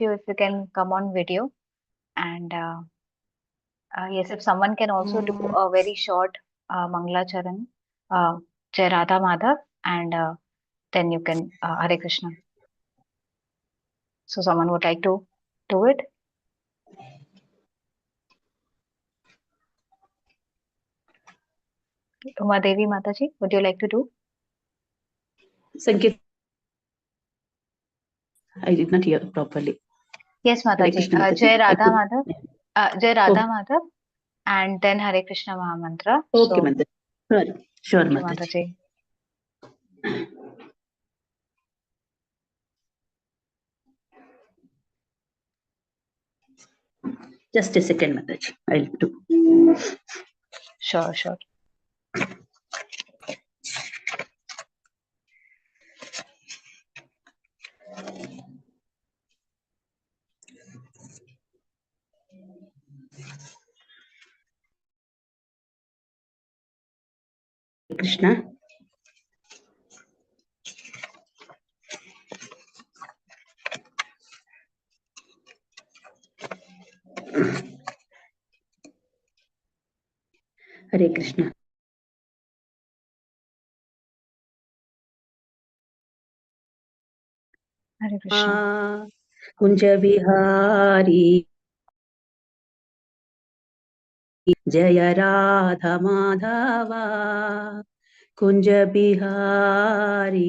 you if you can come on video. And yes, if someone can also do a very short Mangala Charan, Jai Radha Madhav, and then you can Hare Krishna. So someone would like to do it? Uma Devi Mataji, would you like to do? Sanket, I did not hear properly. Yes, Hare Mataji. Krishna, Mataji. Jai I Radha could- Madhav, Jai Radha Madhav, and then Hare Krishna Mahamantra. Okay, So, Mataji. Sure, thank you, Mataji. Mataji. Just a second, Mataji. I'll do. Sure, sure. Krishna. Hare Krishna. Hare Krishna. Kunja Vihari Jaya Radha Madhava Kunja Bihari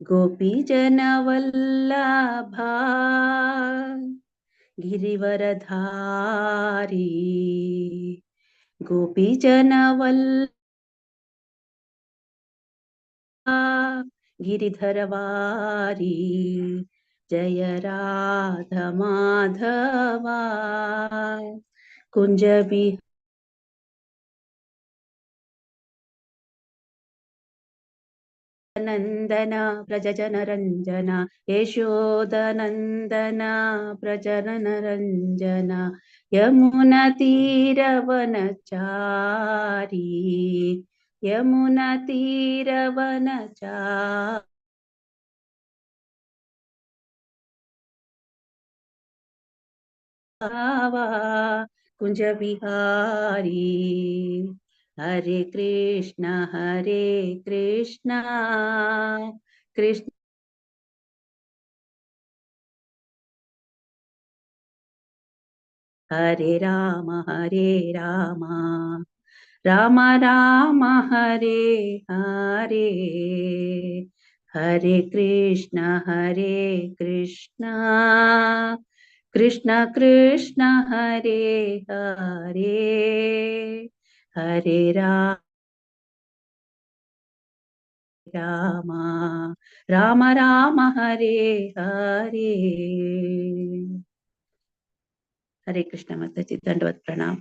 Gopi Jana Vallabha Girivaradhari Gopi Jana Vallabha Giridharavari Jaya Radha Madhava Kunja Bihari Nandana Prajajana Ranjana Yashoda Nandana Prajajana Ranjana Yamuna Tiravanachari Yamuna Tiravanachari Kunja Bihari Hare Krishna Krishna Hare Rama Rama Rama Hare Hare Hare Krishna Krishna Krishna Hare Hare Hare Rama Rama Hare Hare Hare Krishna Mataji Dandavat Pranam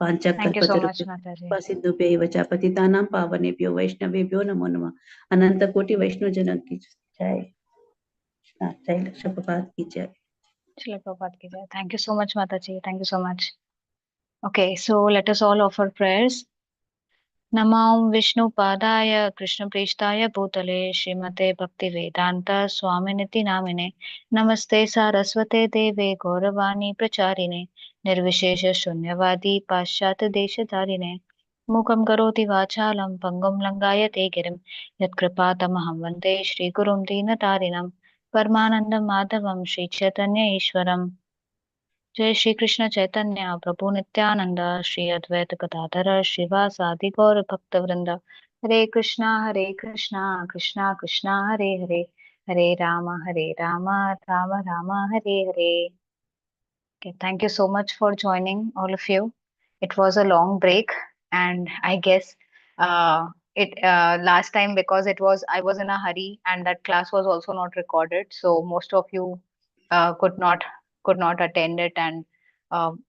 Thank you so much, Mataji. सिद्धुभ्यैव च पतितानां पावनेभ्यो वैष्णवेभ्यो नमो नमः अनंत कोटि वैष्णव जनक की जय जय प्रभुपाद की जय Shila Prabhupada ki jai. Thank you so much, Mataji. Thank you so much. Okay, so let us all offer prayers. Namam Vishnu Padaya Krishna Prishtaya Bhutale Srimate Bhakti Vedanta Swaminiti Namine Namaste Saraswate Deve Gauravani Pracharine Nirvishesha Shunyavadi Paschat Deshatarine Mukam Karoti Vachalam Pangam Langayate Girim Yatkripatamaham Vande Shri Gurum Dinatarinam Paramanandam Madhavam Shri Chaitanya Ishwaram जय श्री कृष्ण चैतन्य प्रभु नित्यानंद श्री अद्वैत गदाधर श्रीवासादि गौर भक्त वृंद हरे Krishna Krishna Krishna Hare Hare Hare Ram Ram Ram Hare Hare. Okay, thank you so much for joining all of you. It was a long break, and I guess it last time because I was in a hurry and that class was also not recorded, so most of you could not attend it, and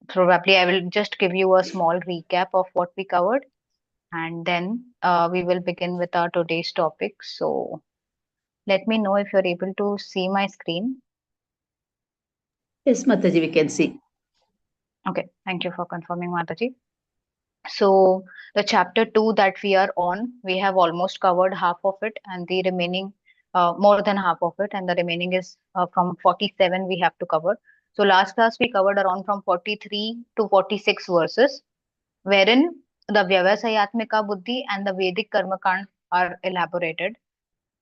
probably I will just give you a small recap of what we covered, and then we will begin with our today's topic. So let me know if you're able to see my screen. Yes, Mataji, we can see. Okay, thank you for confirming, Mataji. So the chapter 2 that we are on, we have almost covered half of it, and the remaining more than half of it, and the remaining is from 47 we have to cover. So last class we covered around from 43 to 46 verses, wherein the Vyavasayatmika Buddhi and the Vedic Karmakand are elaborated.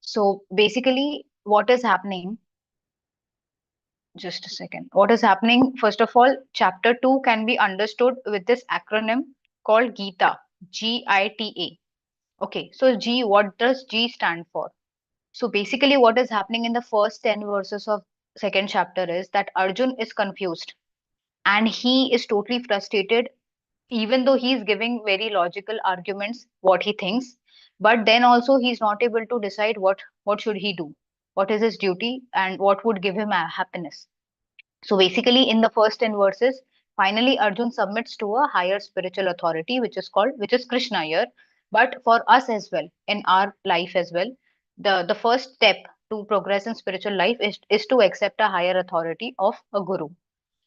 So basically, what is happening? Just a second. What is happening? First of all, chapter 2 can be understood with this acronym called Gita, Gita. Okay, so G, what does G stand for? So basically, what is happening in the first 10 verses of second chapter is that Arjun is confused and he is totally frustrated, even though he is giving very logical arguments what he thinks, but then also he's not able to decide what should he do, what is his duty, and what would give him a happiness. So basically, in the first 10 verses, finally Arjun submits to a higher spiritual authority, which is Krishna here. But for us as well, in our life as well, the first step to progress in spiritual life is to accept a higher authority of a guru.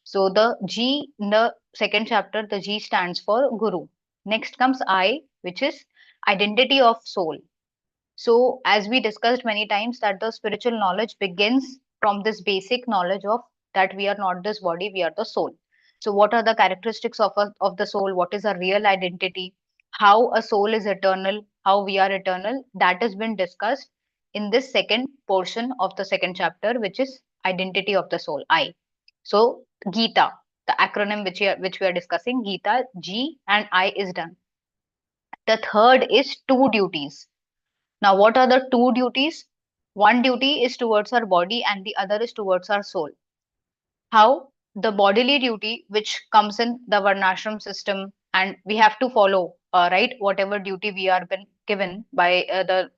So the G in the second chapter, the G stands for Guru. Next comes I, which is identity of soul. So, as we discussed many times, that the spiritual knowledge begins from this basic knowledge of that we are not this body, we are the soul. So, what are the characteristics of the soul? What is our real identity? How a soul is eternal? How we are eternal? That has been discussed in this second portion of the second chapter, which is identity of the soul, I. So, Gita, the acronym which we are discussing, Gita, G and I is done. The third is two duties. Now, what are the two duties? One duty is towards our body and the other is towards our soul. How? The bodily duty, which comes in the varnashram system, and we have to follow, right? Whatever duty we are been given by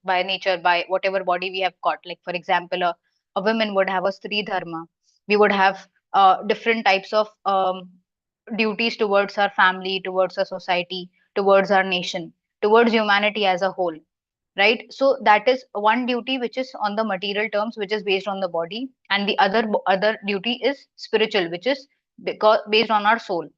by nature, by whatever body we have got. Like for example, a woman would have a stri dharma. We would have different types of duties towards our family, towards our society, towards our nation, towards humanity as a whole, right? So that is one duty which is on the material terms, which is based on the body, and the other duty is spiritual, which is because based on our soul.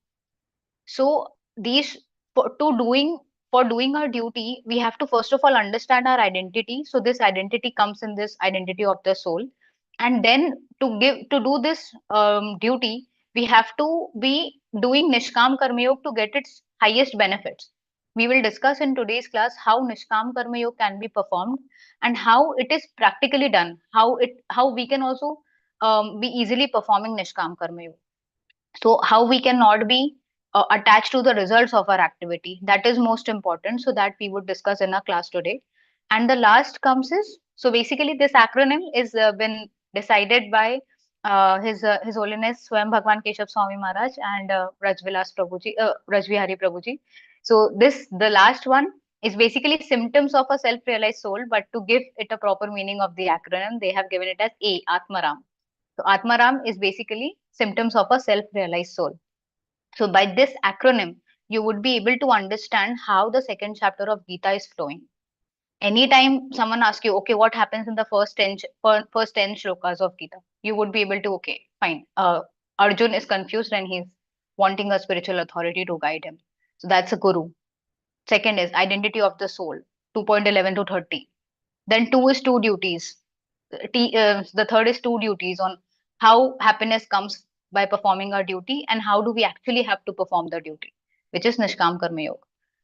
So these for to doing for doing our duty, we have to first of all understand our identity. So this identity comes in this identity of the soul, and then to do this duty, we have to be doing Nishkam Karma Yoga to get its highest benefits. We will discuss in today's class how Nishkam Karma Yoga can be performed and how it is practically done. How we can also be easily performing Nishkam Karma Yoga. So how we cannot be attached to the results of our activity, that is most important, so that we would discuss in our class today. And the last comes is, so basically this acronym is been decided by his holiness Swayam Bhagwan Keshav Swami Maharaj and Rajvilas Prabhuji, Rajvihari Prabhuji. So this, the last one, is basically symptoms of a self realized soul, but to give it a proper meaning of the acronym, they have given it as A, Atmaram. So Atmaram is basically symptoms of a self-realized soul. So by this acronym, you would be able to understand how the second chapter of Gita is flowing. Anytime someone asks you, okay, what happens in the first 10 shlokas of Gita, you would be able to, okay, fine. Arjun is confused and he's wanting a spiritual authority to guide him. So that's a guru. Second is identity of the soul, 2.11 to 30. Then two is two duties. The third is two duties on how happiness comes by performing our duty and how do we actually have to perform the duty, which is Nishkam Karma Yoga.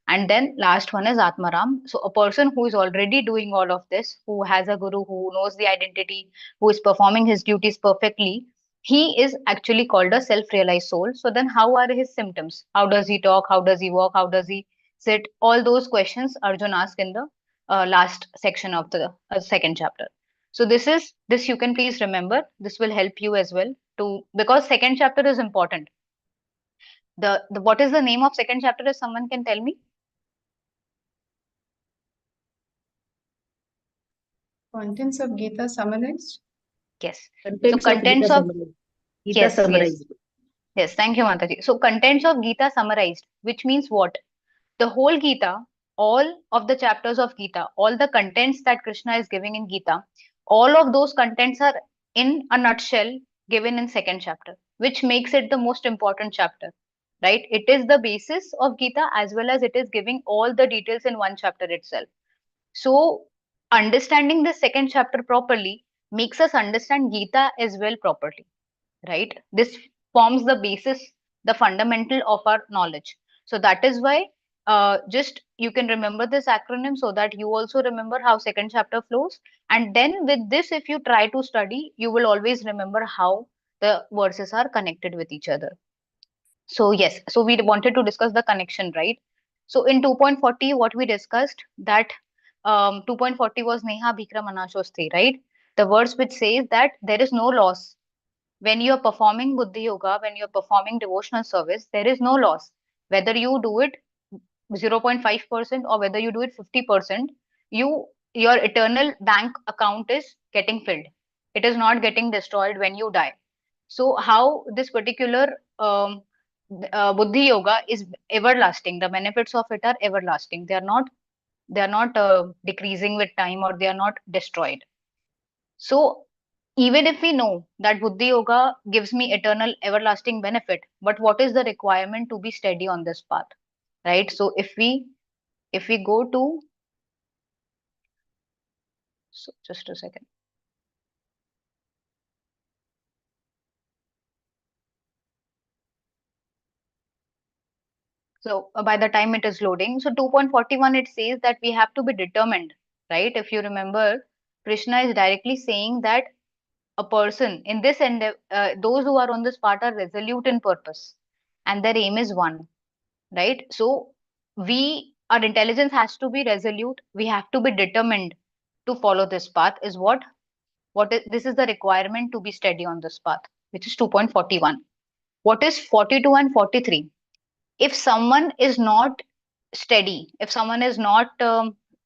And then last one is Atmaram. So a person who is already doing all of this, who has a guru, who knows the identity, who is performing his duties perfectly, he is actually called a self-realized soul. So then how are his symptoms? How does he talk? How does he walk? How does he sit? All those questions Arjun asked in the last section of the second chapter. So this you can please remember. This will help you as well to, because second chapter is important. The what is the name of second chapter, if someone can tell me? Contents of Gita summarized. Yes. So Contents of Gita contents of, summarized. Gita yes, summarized. yes. Thank you, Mataji. So contents of Gita summarized, which means what? The whole Gita, all of the chapters of Gita, all the contents that Krishna is giving in Gita, all of those contents are in a nutshell given in second chapter, which makes it the most important chapter, right? It is the basis of Gita as well as it is giving all the details in one chapter itself. So understanding the second chapter properly makes us understand Gita as well properly, right? This forms the basis, the fundamental of our knowledge. So that is why just you can remember this acronym so that you also remember how second chapter flows. And then with this, if you try to study, you will always remember how the verses are connected with each other. So yes, so we wanted to discuss the connection, right? So in 2.40, what we discussed that 2.40 was Neha Bikram Anashosti, right? The verse which says that there is no loss when you are performing Buddhi Yoga, when you are performing devotional service, there is no loss. Whether you do it 0.5% or whether you do it 50%, your eternal bank account is getting filled. It is not getting destroyed when you die. So how this particular Buddhi Yoga is everlasting. The benefits of it are everlasting. They are not decreasing with time, or they are not destroyed. So even if we know that Buddhi Yoga gives me eternal, everlasting benefit, but what is the requirement to be steady on this path, right? So if we go to, so just a second. So by the time it is loading, so 2.41 it says that we have to be determined, right? If you remember, Krishna is directly saying that a person in this end, those who are on this path are resolute in purpose, and their aim is one, right? So our intelligence has to be resolute. We have to be determined to follow this path. Is what is this is the requirement to be steady on this path, which is 2.41. What is 42 and 43? If someone is not steady, if someone is not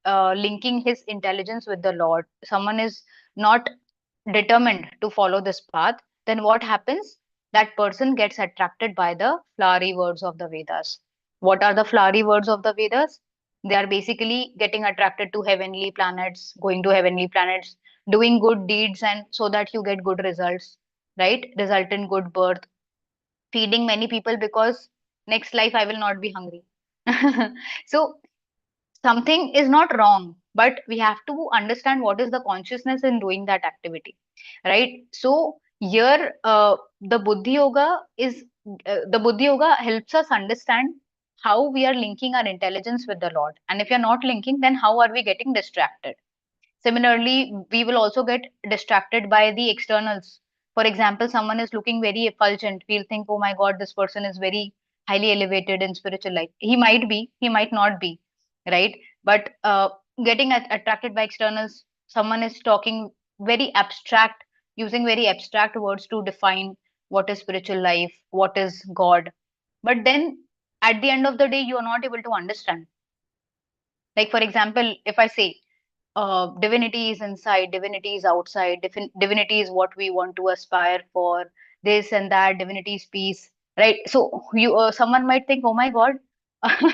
linking his intelligence with the Lord, someone is not determined to follow this path, then what happens? That person gets attracted by the flowery words of the Vedas. What are the flowery words of the Vedas? They are basically getting attracted to heavenly planets, going to heavenly planets, doing good deeds, and so that you get good results, right? Result in good birth, feeding many people because next life I will not be hungry. So something is not wrong, but we have to understand what is the consciousness in doing that activity, right? So here the buddhi yoga helps us understand how we are linking our intelligence with the Lord, and if you're not linking, then how are we getting distracted? Similarly, we will also get distracted by the externals. For example, someone is looking very effulgent. We'll think, oh my God, this person is very highly elevated in spiritual life. He might be, he might not be, right? But getting attracted by externals, someone is talking very abstract, using very abstract words to define what is spiritual life, what is God. But then at the end of the day, you are not able to understand. Like, for example, if I say, divinity is inside, divinity is outside, divinity is what we want to aspire for, this and that, divinity is peace, right? So you someone might think, oh my God,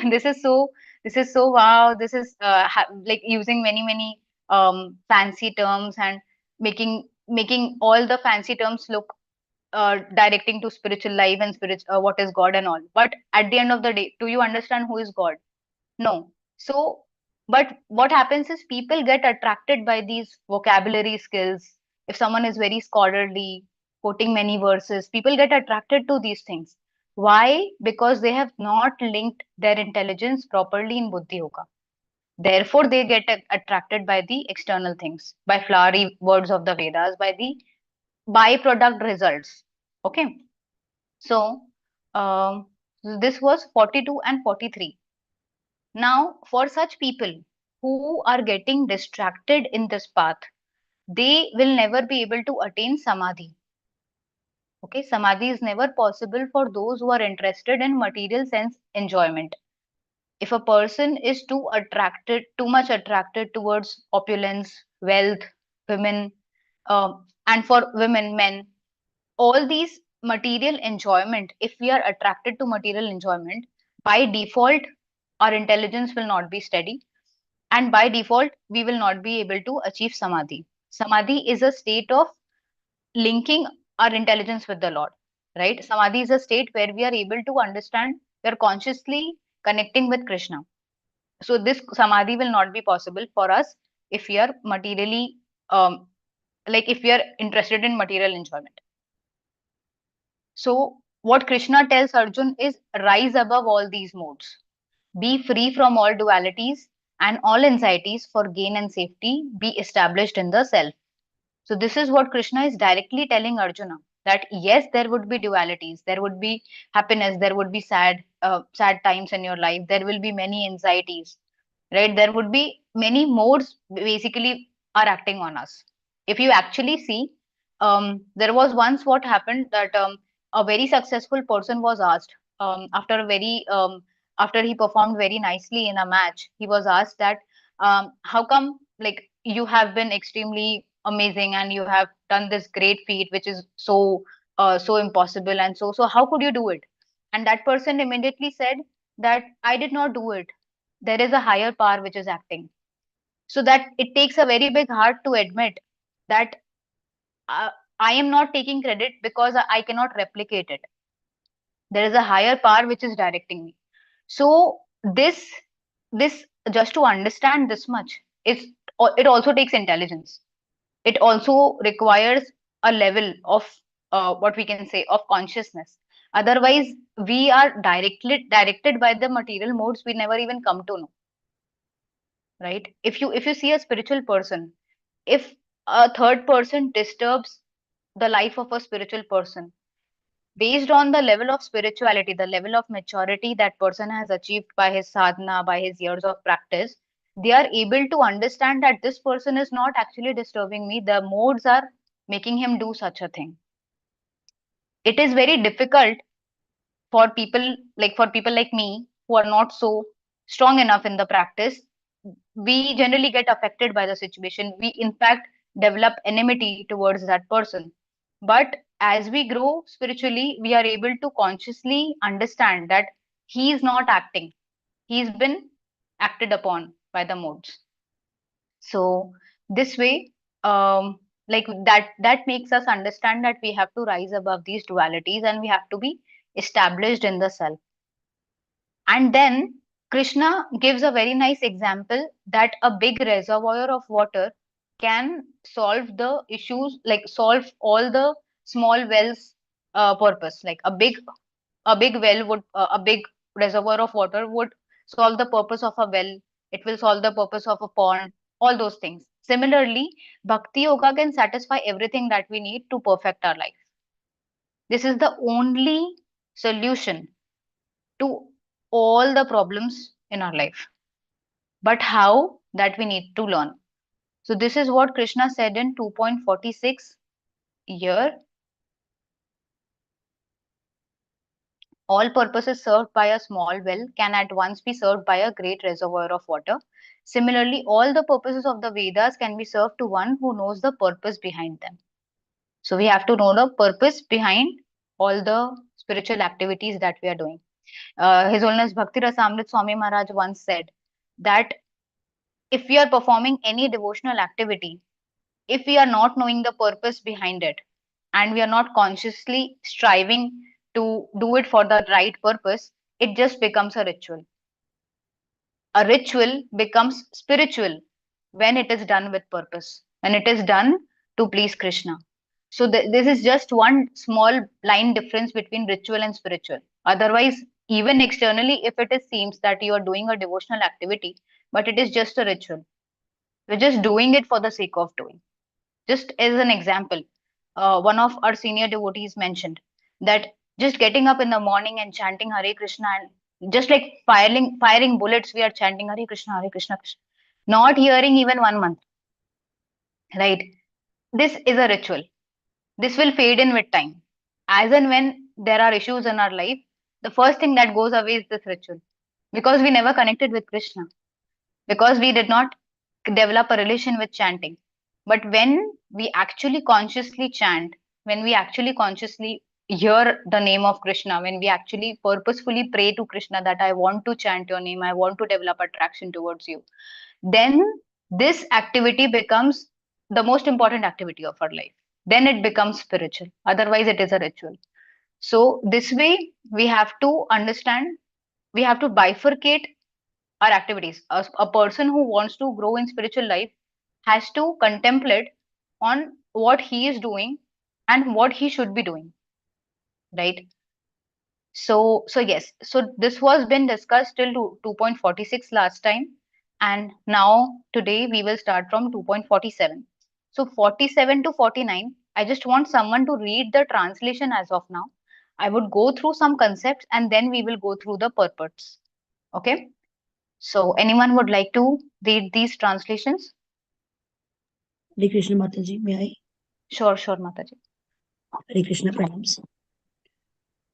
this is so this is so wow, this is like using many fancy terms and making all the fancy terms look directing to spiritual life and spirit, what is God and all. But at the end of the day, do you understand who is God? No. So, but what happens is people get attracted by these vocabulary skills. If someone is very scholarly, quoting many verses, people get attracted to these things. Why? Because they have not linked their intelligence properly in Buddhi Yoga. Therefore, they get attracted by the external things, by flowery words of the Vedas, by the byproduct results. Okay. So, um, this was 42 and 43. Now, for such people who are getting distracted in this path, they will never be able to attain samadhi. Okay, samadhi is never possible for those who are interested in material sense enjoyment. If a person is too much attracted towards opulence, wealth, women, and for women, men, all these material enjoyment, if we are attracted to material enjoyment, by default, our intelligence will not be steady, and by default we will not be able to achieve samadhi. Samadhi is a state of linking our intelligence with the Lord, right? Samadhi is a state where we are able to understand, we are consciously connecting with Krishna. So this samadhi will not be possible for us if we are materially, like if we are interested in material enjoyment. So what Krishna tells Arjun is rise above all these modes. Be free from all dualities and all anxieties for gain and safety. Be established in the self. So this is what Krishna is directly telling Arjuna, that yes, there would be dualities, there would be happiness, there would be sad times in your life, there will be many anxieties, right? There would be many modes basically are acting on us. If you actually see, there was once what happened that a very successful person was asked, after a very after he performed very nicely in a match, he was asked that how come like you have been extremely amazing and you have done this great feat which is so impossible, and so how could you do it? And that person immediately said that I did not do it, there is a higher power which is acting. So that it takes a very big heart to admit that uh, I am not taking credit because I cannot replicate it. There is a higher power which is directing me. So this just to understand this much is, it also takes intelligence. It also requires a level of what we can say of consciousness. Otherwise, we are directed by the material modes we never even come to know, right? If you see a spiritual person, if a third person disturbs the life of a spiritual person, based on the level of spirituality, the level of maturity that person has achieved by his sadhana, by his years of practice, they are able to understand that this person is not actually disturbing me, the modes are making him do such a thing. It is very difficult for people like me who are not so strong enough in the practice. We generally get affected by the situation, we in fact develop enmity towards that person. But as we grow spiritually, we are able to consciously understand that he is not acting, he's been acted upon by the modes. So this way, like that makes us understand that we have to rise above these dualities and we have to be established in the self. And then Krishna gives a very nice example that a big reservoir of water can solve the issues, like solve all the small wells purpose. Like a big well would a big reservoir of water would solve the purpose of a well. It will solve the purpose of a pond. All those things. Similarly, bhakti yoga can satisfy everything that we need to perfect our life. This is the only solution to all the problems in our life. But how, that we need to learn. So this is what Krishna said in 2.46 here. All purposes served by a small well can at once be served by a great reservoir of water. Similarly, all the purposes of the Vedas can be served to one who knows the purpose behind them. So we have to know the purpose behind all the spiritual activities that we are doing. His Holiness Bhakti Rasamrit Swami Maharaj once said that if we are performing any devotional activity, if we are not knowing the purpose behind it and we are not consciously striving to do it for the right purpose, it just becomes a ritual. A ritual becomes spiritual when it is done with purpose, when it is done to please Krishna. So this is just one small line difference between ritual and spiritual. Otherwise, even externally, if it is seems that you are doing a devotional activity, but it is just a ritual, we're just doing it for the sake of doing. Just as an example, one of our senior devotees mentioned that just getting up in the morning and chanting Hare Krishna, and just like firing bullets, we are chanting Hare Krishna, Hare Krishna, Krishna, not hearing even 1 month, right? This is a ritual. This will fade in with time. As and when there are issues in our life, the first thing that goes away is this ritual, because we never connected with Krishna, because we did not develop a relation with chanting. But when we actually consciously chant, when we actually consciously hear the name of Krishna, when we actually purposefully pray to Krishna that I want to chant your name, I want to develop attraction towards you, then this activity becomes the most important activity of our life. Then it becomes spiritual. Otherwise, it is a ritual. So, this way, we have to understand, we have to bifurcate our activities. A person who wants to grow in spiritual life has to contemplate on what he is doing and what he should be doing, right? So yes, so this was been discussed till 2.46 last time, and now today we will start from 2.47. So 47 to 49, I just want someone to read the translation as of now. I would go through some concepts and then we will go through the purports. Okay? So anyone would like to read these translations? Hare Krishna Mataji, may I? Sure, Mataji. Hare Krishna Pranams.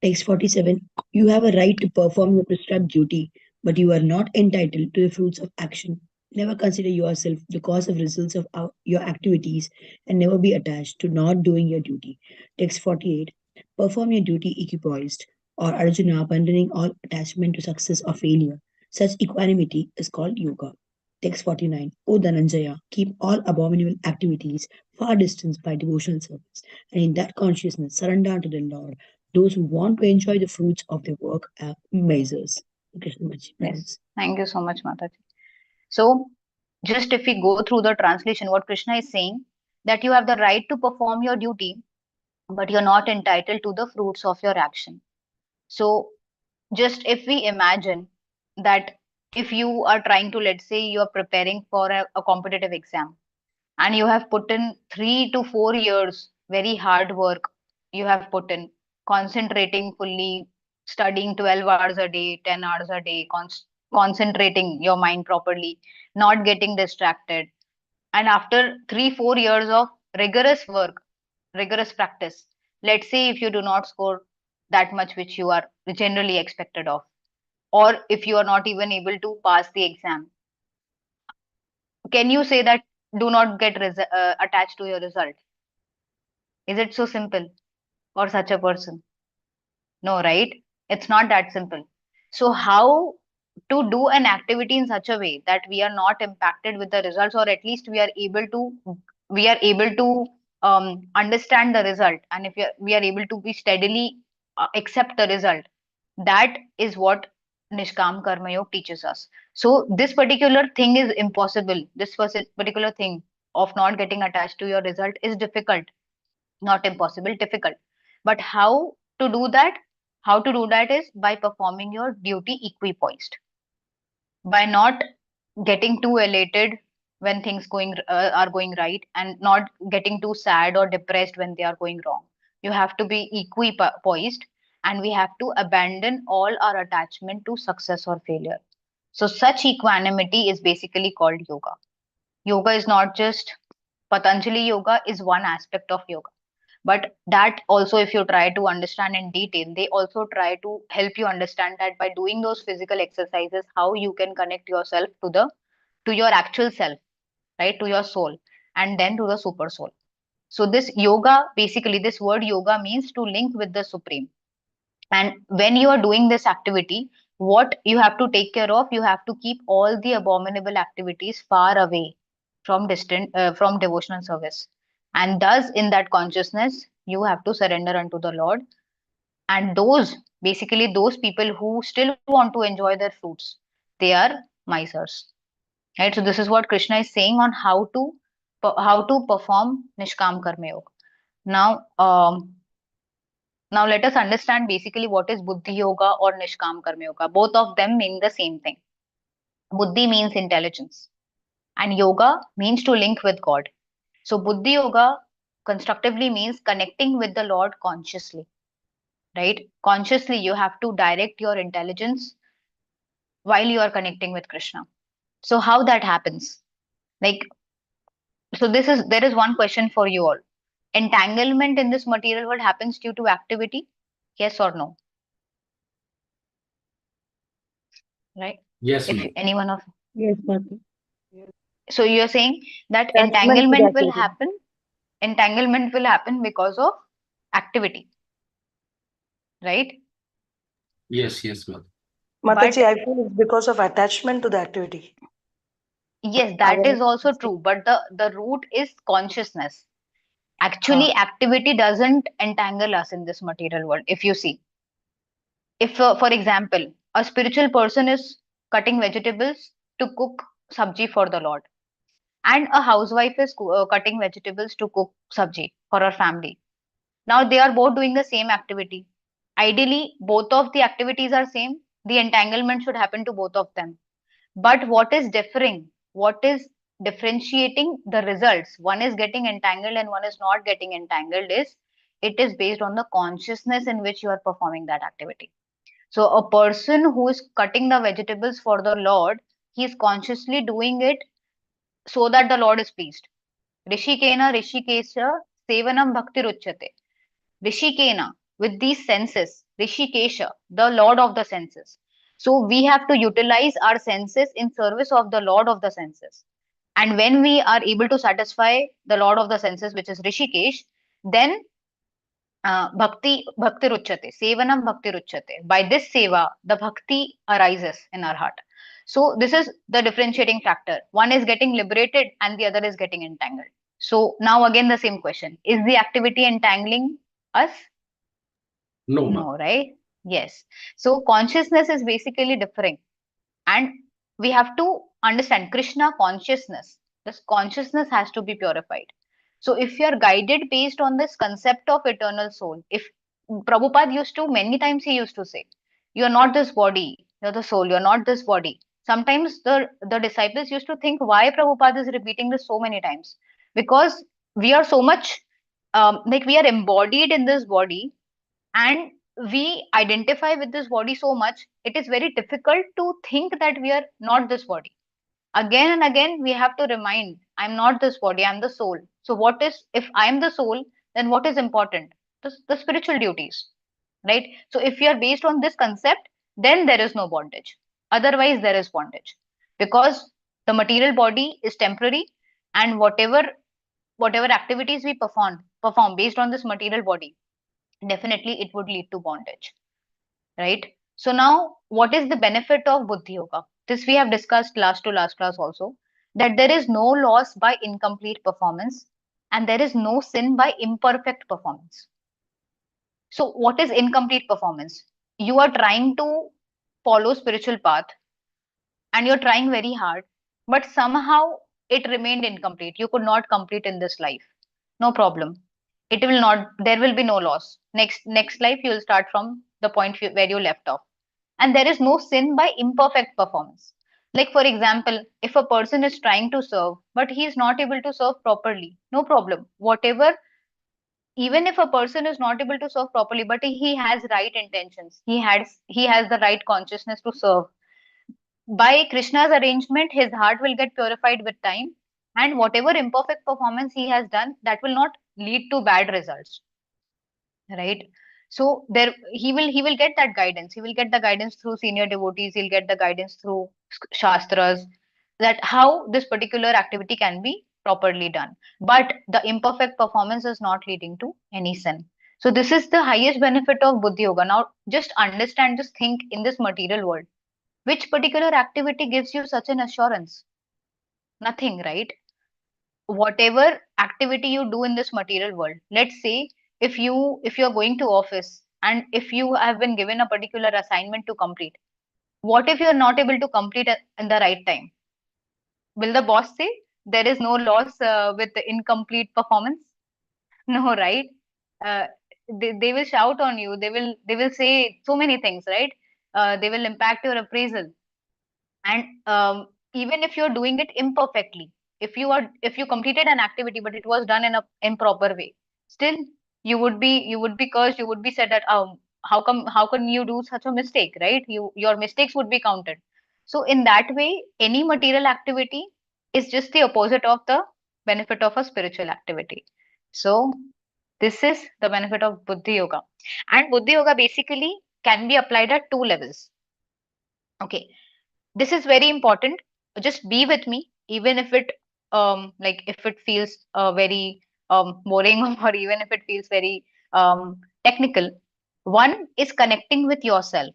Text 47. You have a right to perform your prescribed duty, but you are not entitled to the fruits of action. Never consider yourself the cause of results of your activities and never be attached to not doing your duty. Text 48. Perform your duty equipoised, or Arjuna abandoning all attachment to success or failure. Such equanimity is called yoga. Text 49. O Dhananjaya, keep all abominable activities far distanced by devotional service, and in that consciousness surrender to the Lord. Those who want to enjoy the fruits of their work are measures. Yes, thank you so much, Mataji. So, just if we go through the translation, what Krishna is saying, that you have the right to perform your duty, but you're not entitled to the fruits of your action. So, just if we imagine that if you are trying to, let's say, you are preparing for a competitive exam and you have put in 3 to 4 years, very hard work, you have put in concentrating fully, studying 12 hours a day, 10 hours a day, concentrating your mind properly, not getting distracted. And after 3 4 years of rigorous work, rigorous practice, let's say if you do not score that much which you are generally expected of, or if you are not even able to pass the exam, can you say that do not get attached to your result? Is it so simple for such a person? No, right? It's not that simple. So how to do an activity in such a way that we are not impacted with the results, or at least we are able to understand the result, and if we are able to be steadily accept the result. That is what Nishkam Karma Yoga teaches us. So this particular thing is impossible. This particular thing of not getting attached to your result is difficult, not impossible, difficult. But to do that? How to do that is by performing your duty equipoised, by not getting too elated when things are going right, and not getting too sad or depressed when they are going wrong. You have to be equipoised, and we have to abandon all our attachment to success or failure. So such equanimity is basically called yoga. Yoga is not just Patanjali yoga is one aspect of yoga, but that also, if you try to understand in detail, they also try to help you understand that by doing those physical exercises, how you can connect yourself to your actual self, right, to your soul, and then to the super soul. So this yoga, basically this word yoga means to link with the supreme. And when you are doing this activity, what you have to take care of, you have to keep all the abominable activities far away from devotional service. And thus in that consciousness you have to surrender unto the Lord. And those people who still want to enjoy their fruits, they are misers, right? So this is what Krishna is saying on how to perform Nishkam Karma Yoga. Now, let us understand basically what is Buddhi Yoga or Nishkam Karma Yoga. Both of them mean the same thing. Buddhi means intelligence, and yoga means to link with God. So, Buddhi Yoga constructively means connecting with the Lord consciously, right? Consciously, you have to direct your intelligence while you are connecting with Krishna. So, how that happens? Like, so there is one question for you all. Entanglement in this material world happens due to activity? Yes or no? Right? Yes, If ma'am. anyone of Yes, Mataji. So you're saying that Attachment to the activity. entanglement will happen because of activity, right? Yes, ma'am. But Mataji, I feel it's because of attachment to the activity. yes, that Our is also true. But the root is consciousness. Actually, Ah. activity doesn't entangle us in this material world. If you see, if for example, a spiritual person is cutting vegetables to cook sabji for the Lord, and a housewife is cutting vegetables to cook sabji for her family. Now they are both doing the same activity. Ideally, both of the activities are same. The entanglement should happen to both of them. But what is differing? What is differentiating the results? One is getting entangled and one is not getting entangled is it is based on the consciousness in which you are performing that activity. So a person who is cutting the vegetables for the Lord, he is consciously doing it so that the Lord is pleased. Rishikena Rishikesha Sevanam Bhakti Ruchyate. Rishikena, with these senses, Rishikesha, the Lord of the senses. So we have to utilize our senses in service of the Lord of the senses. And when we are able to satisfy the Lord of the senses, which is Rishikesh, then bhakti ruchyate, sevanam bhakti ruchyate. By this seva, the bhakti arises in our heart. So this is the differentiating factor. One is getting liberated and the other is getting entangled. So now again the same question. Is the activity entangling us? No, ma'am. No, right? Yes. So consciousness is basically differing. And we have to understand Krishna consciousness. This consciousness has to be purified. So if you are guided based on this concept of eternal soul, if Prabhupada used to, many times he used to say, you are not this body, you're the soul, you're not this body. Sometimes the disciples used to think why Prabhupada is repeating this so many times. Because we are so much like we are embodied in this body and we identify with this body so much, it is very difficult to think that we are not this body. Again and again, we have to remind, I'm not this body, I'm the soul. So, what is, if I'm the soul, then what is important? The spiritual duties, right? So, if you are based on this concept, then there is no bondage. Otherwise, there is bondage because the material body is temporary and whatever activities we perform based on this material body, definitely it would lead to bondage, right? So now what is the benefit of buddhi yoga? This we have discussed last to last class also, that there is no loss by incomplete performance and there is no sin by imperfect performance. So what is incomplete performance? You are trying to follow spiritual path and you're trying very hard, but somehow it remained incomplete. You could not complete in this life. No problem. It will not, there will be no loss. Next life you will start from the point where you left off. And there is no sin by imperfect performance. Like for example, if a person is trying to serve, but he is not able to serve properly, no problem. Whatever, even if a person is not able to serve properly, but he has right intentions, he has the right consciousness to serve, by Krishna's arrangement, his heart will get purified with time, and whatever imperfect performance he has done, that will not lead to bad results, right? So there he will get that guidance. He will get the guidance through senior devotees. He'll get the guidance through shastras that how this particular activity can be properly done. But the imperfect performance is not leading to any sin. So this is the highest benefit of Buddhi Yoga. Now just understand, just think in this material world which particular activity gives you such an assurance? Nothing, right? Whatever activity you do in this material world, let's say if you're going to office and if you have been given a particular assignment to complete, what if you're not able to complete it in the right time? Will the boss say there is no loss with the incomplete performance? No, right? Uh, they will shout on you. They will say so many things, right? They will impact your appraisal. And even if you're doing it imperfectly, if you completed an activity but it was done in a improper way, still you would be cursed. You would be said that how can you do such a mistake, right? Your mistakes would be counted. So in that way, any material activity is just the opposite of the benefit of a spiritual activity. So this is the benefit of buddhi yoga. And buddhi yoga basically can be applied at two levels. Okay, this is very important. Just be with me, even if it like if it feels very boring or even if it feels very technical. One is connecting with yourself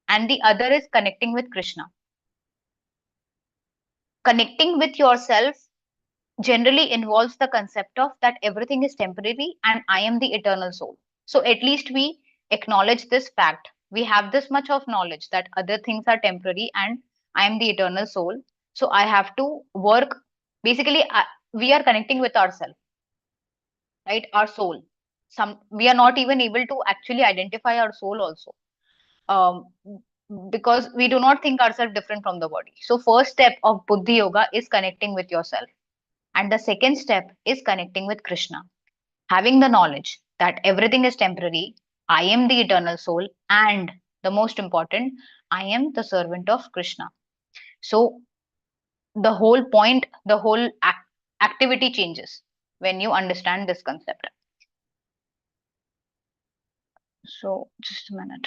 and the other is connecting with Krishna. Connecting with yourself generally involves the concept of that everything is temporary and I am the eternal soul. So at least we acknowledge this fact. We have this much of knowledge that other things are temporary and I am the eternal soul. So I have to work Basically, we are connecting with ourselves, right? Our soul. We are not even able to actually identify our soul also, um, because we do not think ourselves different from the body. So first step of Buddhi Yoga is connecting with yourself. And the second step is connecting with Krishna. Having the knowledge that everything is temporary, I am the eternal soul, and the most important, I am the servant of Krishna. So the whole point, the whole activity changes when you understand this concept. So just a minute.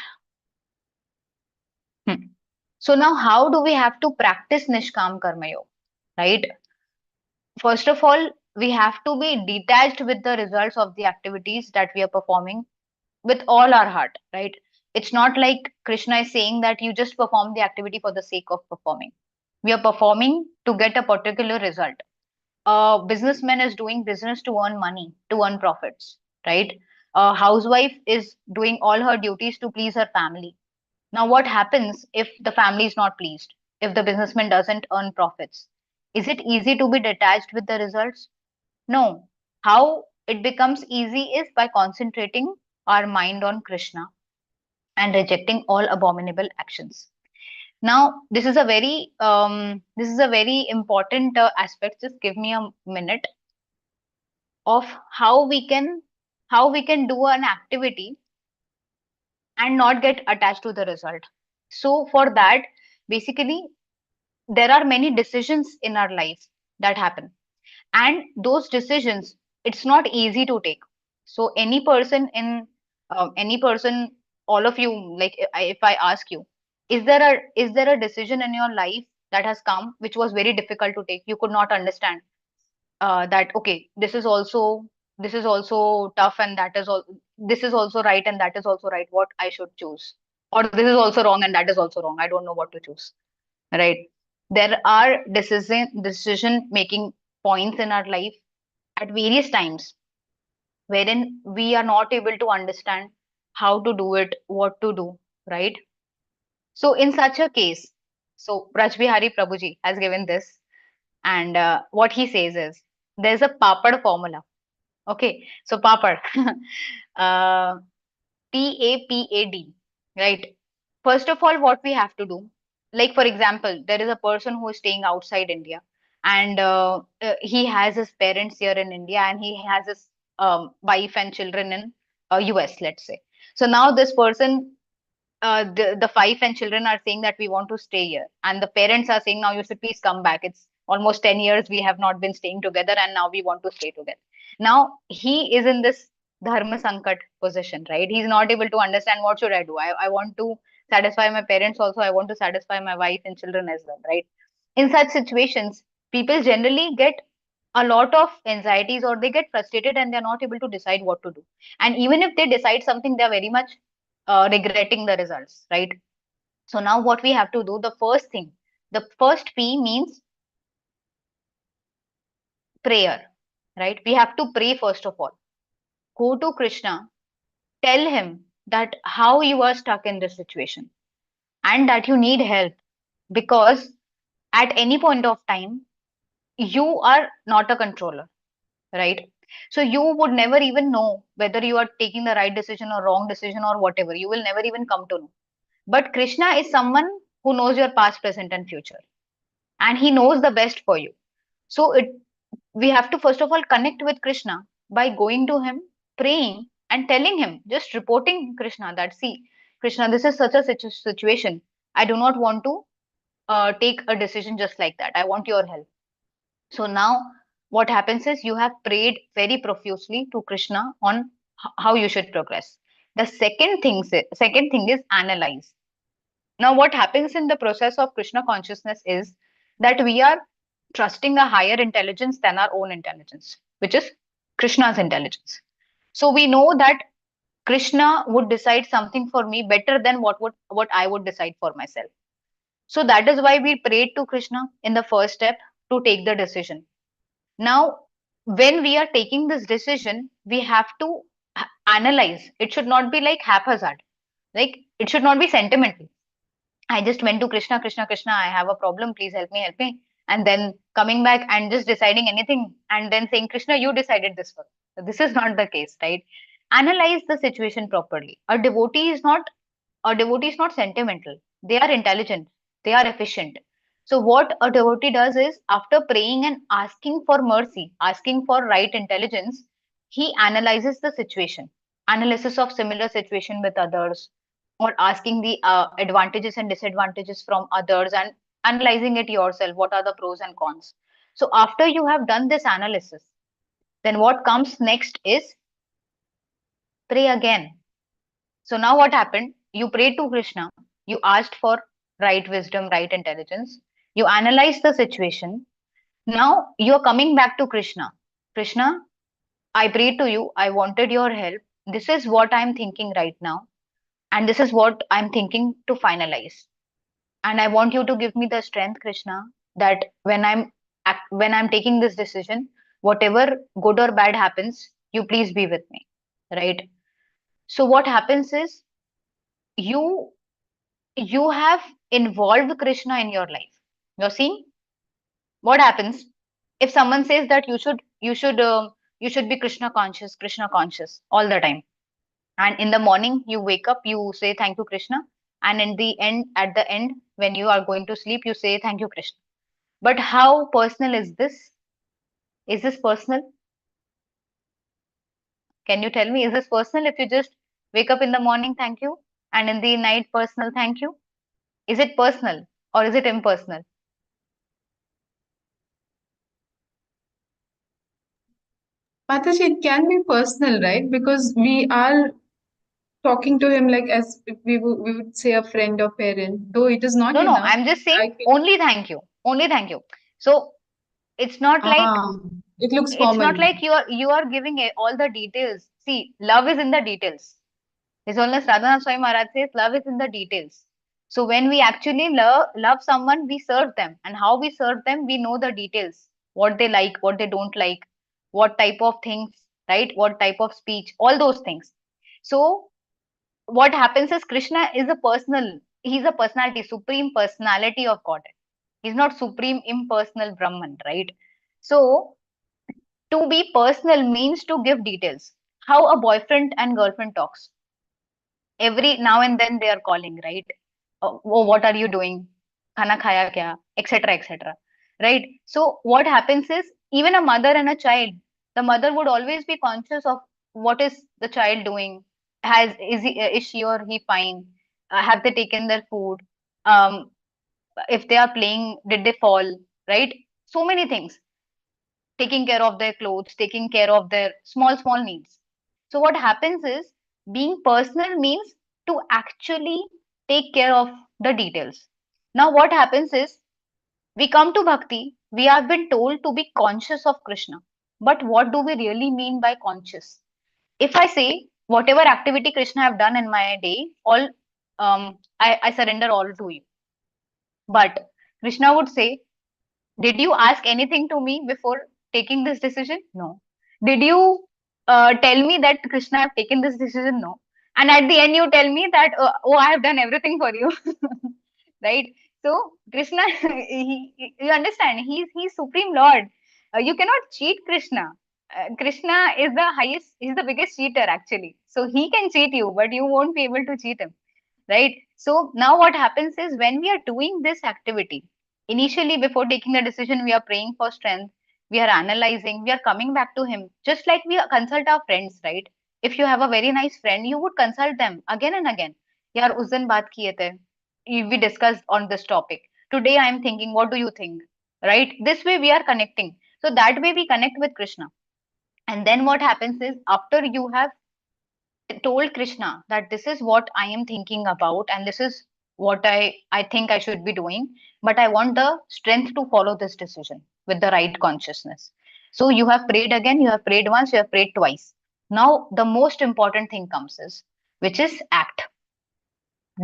So now how do we have to practice Nishkam Karma Yoga, right? First of all, we have to be detached with the results of the activities that we are performing with all our heart, right? It's not like Krishna is saying that you just perform the activity for the sake of performing. We are performing to get a particular result. A businessman is doing business to earn money, to earn profits, right? A housewife is doing all her duties to please her family. Now, what happens if the family is not pleased? If the businessman doesn't earn profits? Is it easy to be detached with the results? No. How it becomes easy is by concentrating our mind on Krishna and rejecting all abominable actions. Now, this is a very important aspect. Just give me a minute of how we can do an activity and not get attached to the result. So for that, basically, there are many decisions in our life that happen, and those decisions, it's not easy to take. So any person, all of you, like if I ask you, is there a decision in your life that has come which was very difficult to take? You could not understand that okay, this is also tough, and that is all, this is also right and that is also right, what I should choose, or this is also wrong and that is also wrong, I don't know what to choose, right? There are decision making points in our life at various times wherein we are not able to understand how to do it, what to do, right? So in such a case, so Rajbihari Prabhuji has given this, and what he says is there's a papad formula. Okay, so papad, uh, PAPAD, right? First of all, what we have to do, like for example, there is a person who is staying outside India, and he has his parents here in India, and he has his wife and children in US, let's say. So now this person, the wife and children are saying that we want to stay here, and the parents are saying now you should please come back. It's almost 10 years we have not been staying together, and now we want to stay together. Now he is in this dharma sankat position, right? He's not able to understand what should I do. I want to satisfy my parents also, I want to satisfy my wife and children as well, right? In such situations, people generally get a lot of anxieties, or they get frustrated and they're not able to decide what to do. And even if they decide something, they're very much regretting the results, right? So now what we have to do, the first thing, the first P means prayer, right? We have to pray first of all. Go to Krishna, tell him that how you are stuck in this situation and that you need help, because at any point of time, you are not a controller, right? So you would never even know whether you are taking the right decision or wrong decision or whatever. You will never even come to know. But Krishna is someone who knows your past, present, and future, and he knows the best for you. So we have to first of all connect with Krishna by going to him, praying, and telling him, just reporting Krishna that, see, Krishna, this is such a situation. I do not want to take a decision just like that. I want your help. So now what happens is you have prayed very profusely to Krishna on how you should progress. The second thing is analyze. Now, what happens in the process of Krishna consciousness is that we are trusting a higher intelligence than our own intelligence, which is Krishna's intelligence. So we know that Krishna would decide something for me better than what I would decide for myself. So that is why we prayed to Krishna in the first step to take the decision. Now, when we are taking this decision, we have to analyze. It should not be like haphazard. Like it should not be sentimental. I just went to Krishna, Krishna, Krishna, I have a problem, please help me, help me. and then coming back and just deciding anything and then saying, Krishna, you decided this for me. This is not the case, right? Analyze the situation properly. A devotee is not sentimental. They are intelligent. They are efficient. So what a devotee does is, after praying and asking for mercy, asking for right intelligence, he analyzes the situation, analysis of similar situation with others, or asking the advantages and disadvantages from others and analyzing it yourself. What are the pros and cons? So after you have done this analysis, then what comes next is pray again. So now what happened? You prayed to Krishna, you asked for right wisdom, right intelligence, you analyzed the situation. Now you're coming back to Krishna. Krishna, I prayed to you, I wanted your help. This is what I'm thinking right now, and this is what I'm thinking to finalize. And I want you to give me the strength, Krishna, that when I'm taking this decision, whatever good or bad happens, you please be with me. Right? So what happens is, you you have involved Krishna in your life. You're seeing what happens if someone says that you should be Krishna conscious all the time. And in the morning you wake up, you say thank you Krishna, and in the end, at the end, when you are going to sleep, you say thank you Krishna. But how personal is this? Is this personal? Can you tell me? Is this personal if you just wake up in the morning, thank you, and in the night, personal, thank you? Is it personal or is it impersonal? Mataji, it can be personal, right? Because we are talking to him like as if we would say a friend or parent, though it is not No, enough. I'm just saying I can, only thank you. Only thank you. So it's not like ah, it looks it's not formal. like you are giving all the details. See, love is in the details. His Holiness Radhanath Swami Maharaj says love is in the details. So when we actually love someone, we serve them. And how we serve them, we know the details. What they like, what they don't like, what type of things, right? What type of speech, all those things. So what happens is, Krishna is he's a personality, supreme personality of God. He's not supreme impersonal Brahman, right? So to be personal means to give details. How a boyfriend and girlfriend talks. Every now and then they are calling, right? Oh, what are you doing? Khana khaya kya? Etc. etc. Right? So what happens is, even a mother and a child, the mother would always be conscious of what is the child doing. Is she or he fine? Have they taken their food? Um, if they are playing, did they fall? Right? So many things, taking care of their clothes, taking care of their small needs. So what happens is, being personal means to actually take care of the details. Now what happens is, we come to bhakti, we have been told to be conscious of Krishna. But what do we really mean by conscious? If I say whatever activity Krishna have done in my day, all I surrender all to you. But Krishna would say, did you ask anything to me before taking this decision? No. Did you tell me that Krishna, I've taken this decision? No. And at the end, you tell me that, oh, I have done everything for you. Right? So, Krishna, you understand, he's Supreme Lord. You cannot cheat Krishna. Krishna is the highest, he's the biggest cheater actually. So, he can cheat you, but you won't be able to cheat him. Right? So, now what happens is, when we are doing this activity, initially, before taking the decision, we are praying for strength, we are analyzing, we are coming back to him, just like we consult our friends, right? If you have a very nice friend, you would consult them again and again. Yaar, us din baat kiye the. We discussed on this topic. Today I am thinking, what do you think? Right? This way we are connecting. So that way we connect with Krishna. And then what happens is, after you have told Krishna that this is what I am thinking about and this is what I think I should be doing, but I want the strength to follow this decision with the right consciousness. So you have prayed again, you have prayed once, you have prayed twice. Now the most important thing comes is, which is act,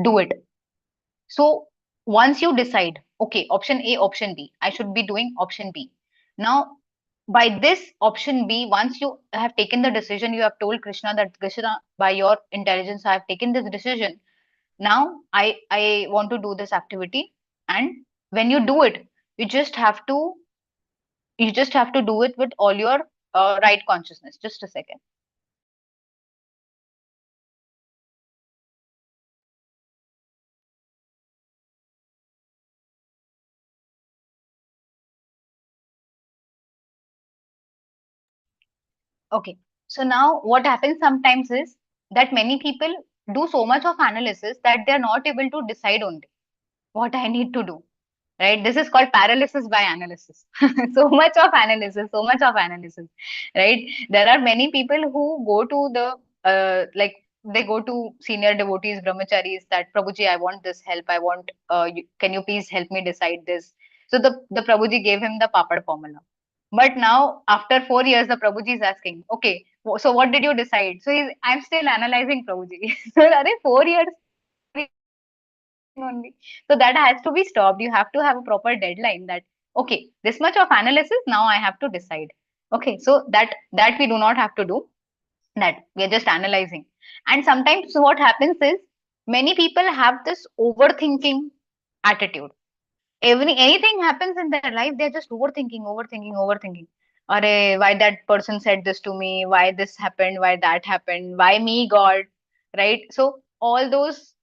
do it. So once you decide, okay, option A, option B, I should be doing option B. Now, by this option B, once you have taken the decision, you have told Krishna that, Krishna, by your intelligence, I have taken this decision. Now I want to do this activity. And when you do it, You just have to do it with all your right consciousness. Just a second. Okay. So now what happens sometimes is that many people do so much of analysis that they're not able to decide only what I need to do. Right? This is called paralysis by analysis. So much of analysis, so much of analysis. Right? There are many people who go to the like they go to senior devotees, brahmacharis, that Prabhuji, I want this help. I want can you please help me decide this? So the Prabhuji gave him the papad formula. But now, after 4 years, the Prabhuji is asking, okay, so what did you decide? So I'm still analyzing Prabhuji. So, are 4 years only. So that has to be stopped. You have to have a proper deadline that, okay, this much of analysis, now I have to decide. Okay, so that we do not have to do that. We are just analyzing. And sometimes what happens is many people have this overthinking attitude. Anything happens in their life, they're just overthinking. Why that person said this to me? Why this happened? Why that happened? Why me, God? Right? So all those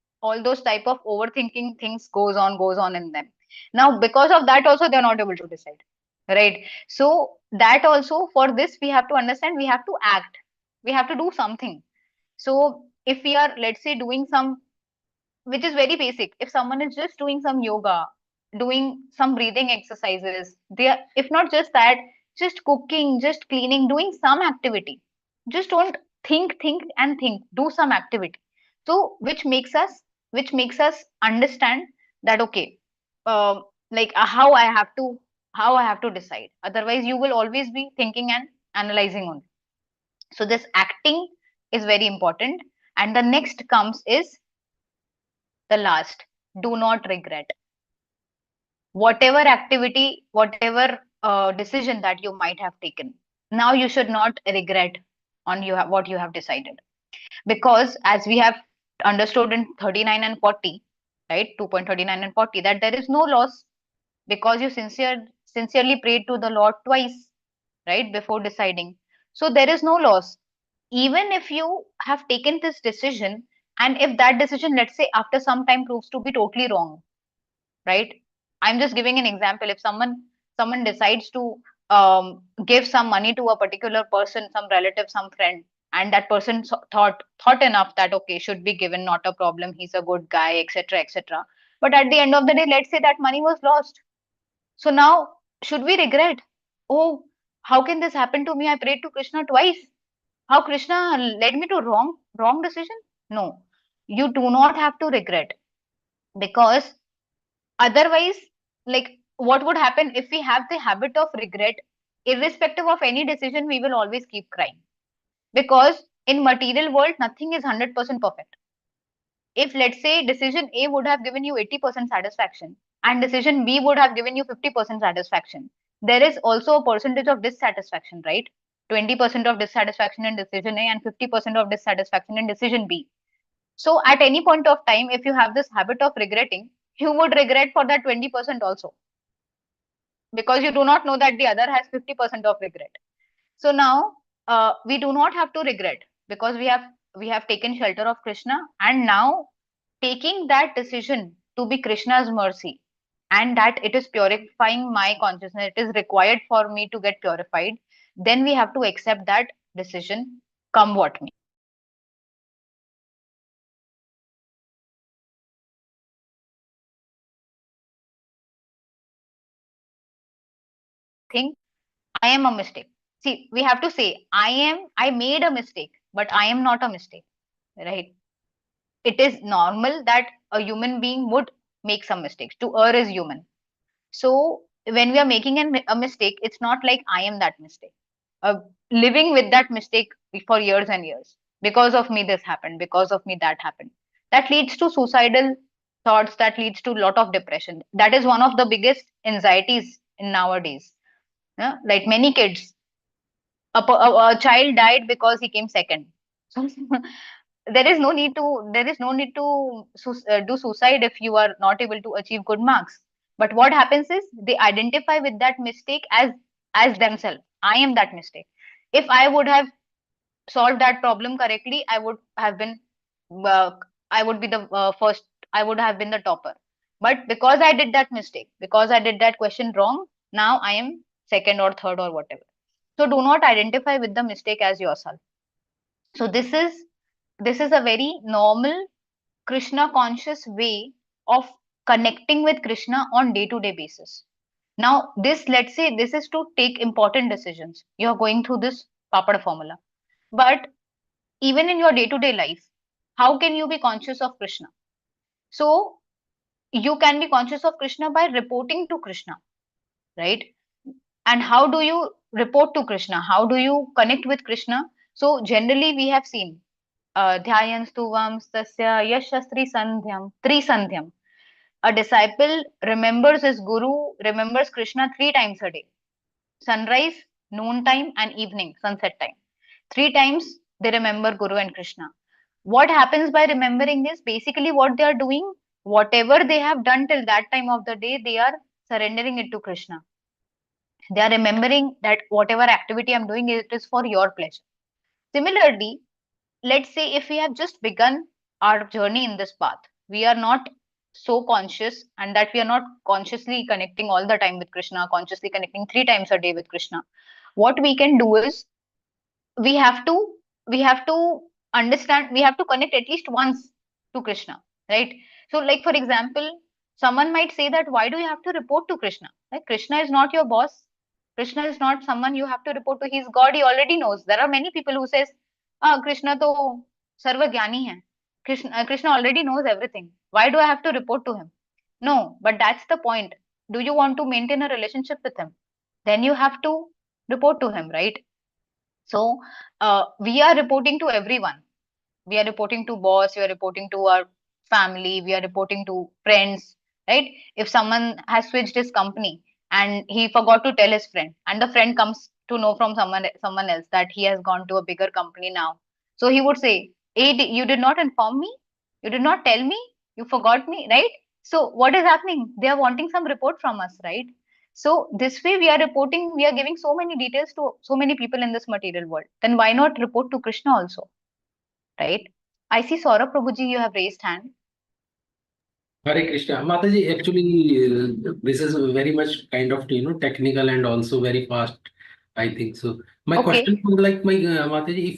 type of overthinking things goes on in them. Now, because of that, also they're not able to decide. Right? So that also, for this, we have to understand, we have to act. We have to do something. So if we are, let's say, doing some, which is very basic. If someone is just doing some yoga, doing some breathing exercises, they are, if not just that, just cooking, just cleaning, doing some activity. Just don't think. Do some activity. So which makes us understand that, okay, like how I have to decide. Otherwise, you will always be thinking and analyzing only. So this acting is very important. And the next comes is the last, do not regret. Whatever activity, whatever decision that you might have taken, now you should not regret on what you have decided. Because as we have understood in 39 and 40, right, 2.39 and 40, that there is no loss, because you sincerely prayed to the Lord twice, right, before deciding. So there is no loss. Even if you have taken this decision, and if that decision, let's say, after some time proves to be totally wrong, right? I'm just giving an example. If someone decides to give some money to a particular person, some relative, some friend, and that person thought enough that, okay, should be given, not a problem, he's a good guy, etc., etc. But at the end of the day, let's say that money was lost. So now, should we regret? Oh, how can this happen to me? I prayed to Krishna twice. How Krishna led me to wrong decision? No, you do not have to regret, because otherwise, like, what would happen if we have the habit of regret? Irrespective of any decision, we will always keep crying, because in material world, nothing is 100% perfect. If, let's say, decision A would have given you 80% satisfaction and decision B would have given you 50% satisfaction, there is also a percentage of dissatisfaction, right? 20% of dissatisfaction in decision A and 50% of dissatisfaction in decision B. So at any point of time, if you have this habit of regretting, you would regret for that 20% also, because you do not know that the other has 50% of regret. So now, we do not have to regret, because we have taken shelter of Krishna, and now taking that decision to be Krishna's mercy, and that it is purifying my consciousness, it is required for me to get purified, then we have to accept that decision, come what may. Think I am a mistake. See, we have to say, I made a mistake, but I am not a mistake, right? It is normal that a human being would make some mistakes. To err is human. So when we are making a mistake, it's not like I am that mistake. Living with that mistake for years and years. Because of me, this happened. Because of me, that happened. That leads to suicidal thoughts. That leads to a lot of depression. That is one of the biggest anxieties in nowadays. Yeah? Like many kids, a child died because he came second. So there is no need to do suicide if you are not able to achieve good marks. But what happens is they identify with that mistake as themselves. I am that mistake. If I would have solved that problem correctly, I would have been uh, I would be the first, I would have been the topper. But because I did that mistake, because I did that question wrong, now I am second or third or whatever. So do not identify with the mistake as yourself. So this is a very normal Krishna conscious way of connecting with Krishna on day to day basis. Now this, let's say this is to take important decisions, you are going through this papad formula. But even in your day to day life, how can you be conscious of Krishna? So you can be conscious of Krishna by reporting to Krishna, right? And how do you report to Krishna? How do you connect with Krishna? So generally we have seen dhyayanstuvam tasya yashastri sandhyam tri sandhyam. A disciple remembers his guru, remembers Krishna 3 times a day: sunrise, noontime, and evening, sunset time. 3 times they remember Guru and Krishna. What happens by remembering is basically what they are doing, whatever they have done till that time of the day, they are surrendering it to Krishna. They are remembering that whatever activity I'm doing, it is for your pleasure. Similarly, let's say if we have just begun our journey in this path, we are not so conscious, and that we are not consciously connecting all the time with Krishna, consciously connecting 3 times a day with Krishna. What we can do is we have to we have to understand, we have to connect at least once to Krishna, right? So like for example, someone might say that why do you have to report to Krishna? Like, Krishna is not your boss. Krishna is not someone you have to report to. He's God, he already knows. There are many people who says, Krishna to sarva gyani hai. Krishna already knows everything, why do I have to report to him? No, but that's the point. Do you want to maintain a relationship with him? Then you have to report to him, right? So we are reporting to everyone. We are reporting to boss, we are reporting to our family, we are reporting to friends, right? If someone has switched his company and he forgot to tell his friend, and the friend comes to know from someone else that he has gone to a bigger company now. So he would say, hey, you did not inform me, you did not tell me, you forgot me, right? So what is happening? They are wanting some report from us, right? So this way we are reporting, we are giving so many details to so many people in this material world. Then why not report to Krishna also, right? I see Saurabh Prabhuji, you have raised hand. Hare Krishna. Mataji, actually, this is very much kind of, technical and also very fast, I think so. My Okay. question was like, Mataji,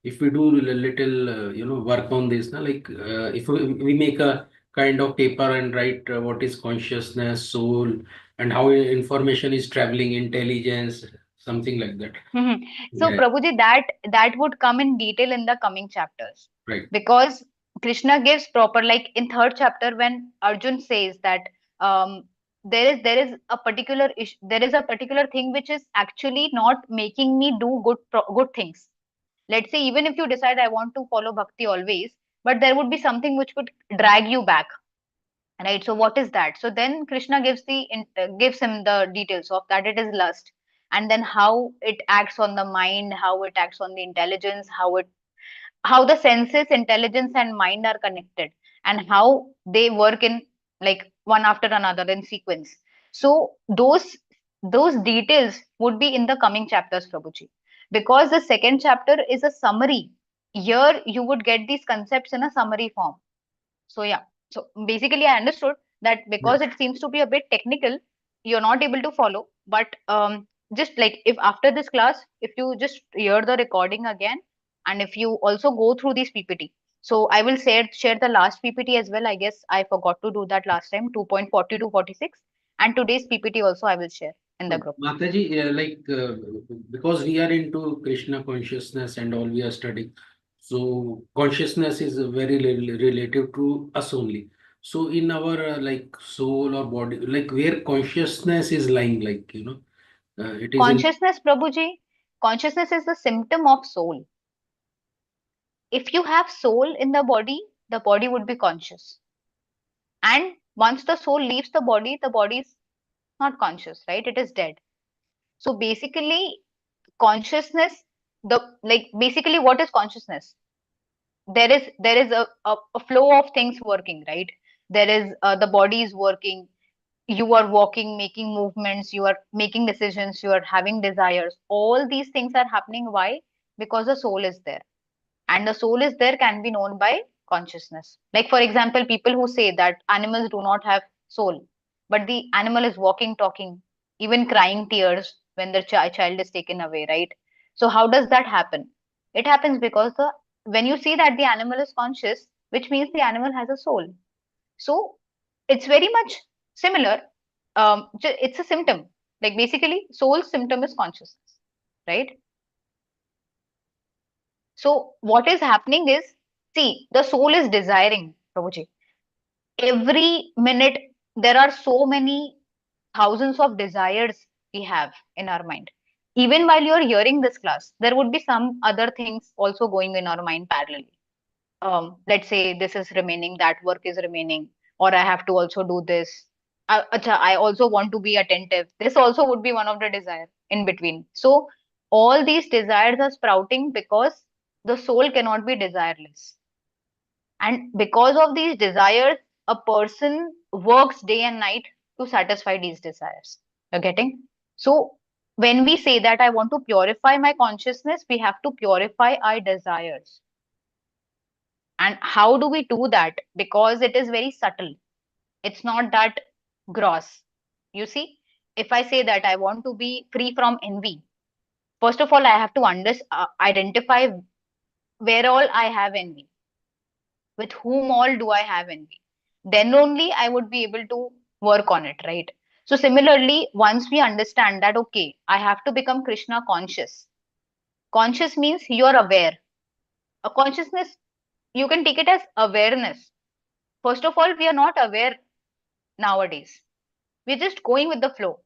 if we do a little, work on this, na, like, if we make a kind of paper and write what is consciousness, soul, and how information is traveling, intelligence, something like that. Mhm. So Yeah, Prabhuji, that would come in detail in the coming chapters, right. because Krishna gives proper, like in third chapter when Arjun says that um, there is a particular there is a particular thing which is actually not making me do good things. Let's say even if you decide I want to follow bhakti always, but there would be something which could drag you back, right? So what is that? So then Krishna gives him the details of that, it is lust, and then how it acts on the mind, how it acts on the intelligence, how the senses, intelligence, and mind are connected, and how they work in, like, one after another in sequence. So those details would be in the coming chapters, Prabhuji, because the second chapter is a summary. Here you would get these concepts in a summary form. So yeah, so basically I understood that Yeah. because it seems to be a bit technical, you're not able to follow. But just like, if after this class, if you just hear the recording again, and if you also go through these PPT, so I will share the last PPT as well. I guess I forgot to do that last time, 2.40 to 46, and today's PPT also I will share in the So, group. Mataji, because we are into Krishna consciousness and all we are studying, so consciousness is very relative to us only. So, in our like soul or body, like where consciousness is lying, like it is in. Consciousness, Prabhuji, consciousness is the symptom of soul. If you have soul in the body would be conscious. And once the soul leaves the body is not conscious, right? It is dead. So basically, consciousness, basically what is consciousness? There is a flow of things working, right? there is the body is working, you are walking, making movements, you are making decisions, you are having desires. All these things are happening. Why? Because the soul is there. And the soul is there can be known by consciousness. Like, for example, people who say that animals do not have soul, but the animal is walking, talking, even crying tears when the child is taken away, right? So, how does that happen? It happens because when you see that the animal is conscious, which means the animal has a soul. So it's very much similar. It's a symptom. Like basically, soul's symptom is consciousness, right? So what is happening is, see, the soul is desiring, Prabhuji. Every minute there are so many thousands of desires we have in our mind. Even while you're hearing this class, there would be some other things also going in our mind parallelly. Let's say this is remaining, that work is remaining, or I have to also do this. I also want to be attentive. This also would be one of the desire in between. So all these desires are sprouting because the soul cannot be desireless. And because of these desires, a person works day and night to satisfy these desires. You're getting? So when we say that I want to purify my consciousness, we have to purify our desires. And how do we do that? Because it is very subtle. It's not that gross. You see, if I say that I want to be free from envy, first of all, I have to identify where all I have envy, with whom all do I have envy. Then only I would be able to work on it, right? So similarly, once we understand that, okay, I have to become Krishna conscious. Conscious means you are aware. A consciousness, you can take it as awareness. First of all, we are not aware nowadays. We're just going with the flow,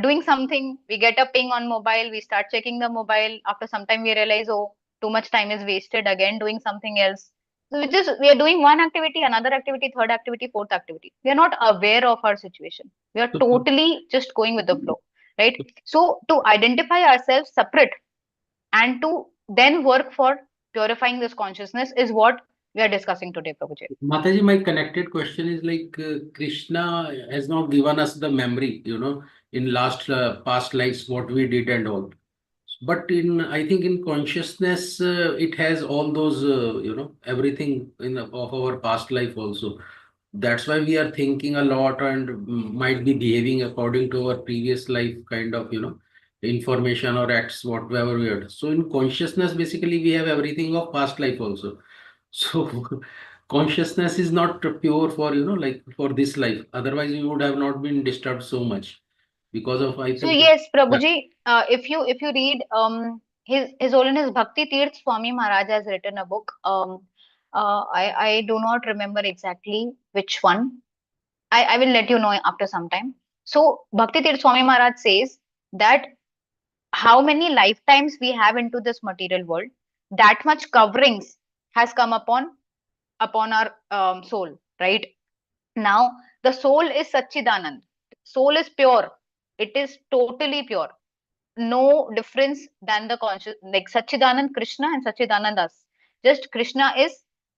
doing something, we get a ping on mobile, we start checking the mobile. After some time, we realize, oh, too much time is wasted, again doing something else. So we are doing one activity, another activity, third activity, fourth activity. We are not aware of our situation. We are totally just going with the flow, right? So to identify ourselves separate and to then work for purifying this consciousness is what we are discussing today, Prabhuji. Mataji, my connected question is like Krishna has not given us the memory, in last past lives what we did and all. But I think in consciousness, it has all those, everything of our past life also. That's why we are thinking a lot and might be behaving according to our previous life kind of, information or acts, whatever we are. So in consciousness, basically, we have everything of past life also. So consciousness is not pure for, like for this life. Otherwise, we would have not been disturbed so much because of, I So think, yes, Prabhuji, if you read His Holiness Bhakti Tirth Swami Maharaj has written a book. I do not remember exactly which one. I will let you know after some time. So Bhakti Tirth Swami Maharaj says that how many lifetimes we have into this material world, that much coverings has come upon our soul, right? Now the soul is Satchidanand. Soul is pure. It is totally pure, no difference than the conscious, like Sachidanand Krishna and Sachidanand us. Just Krishna is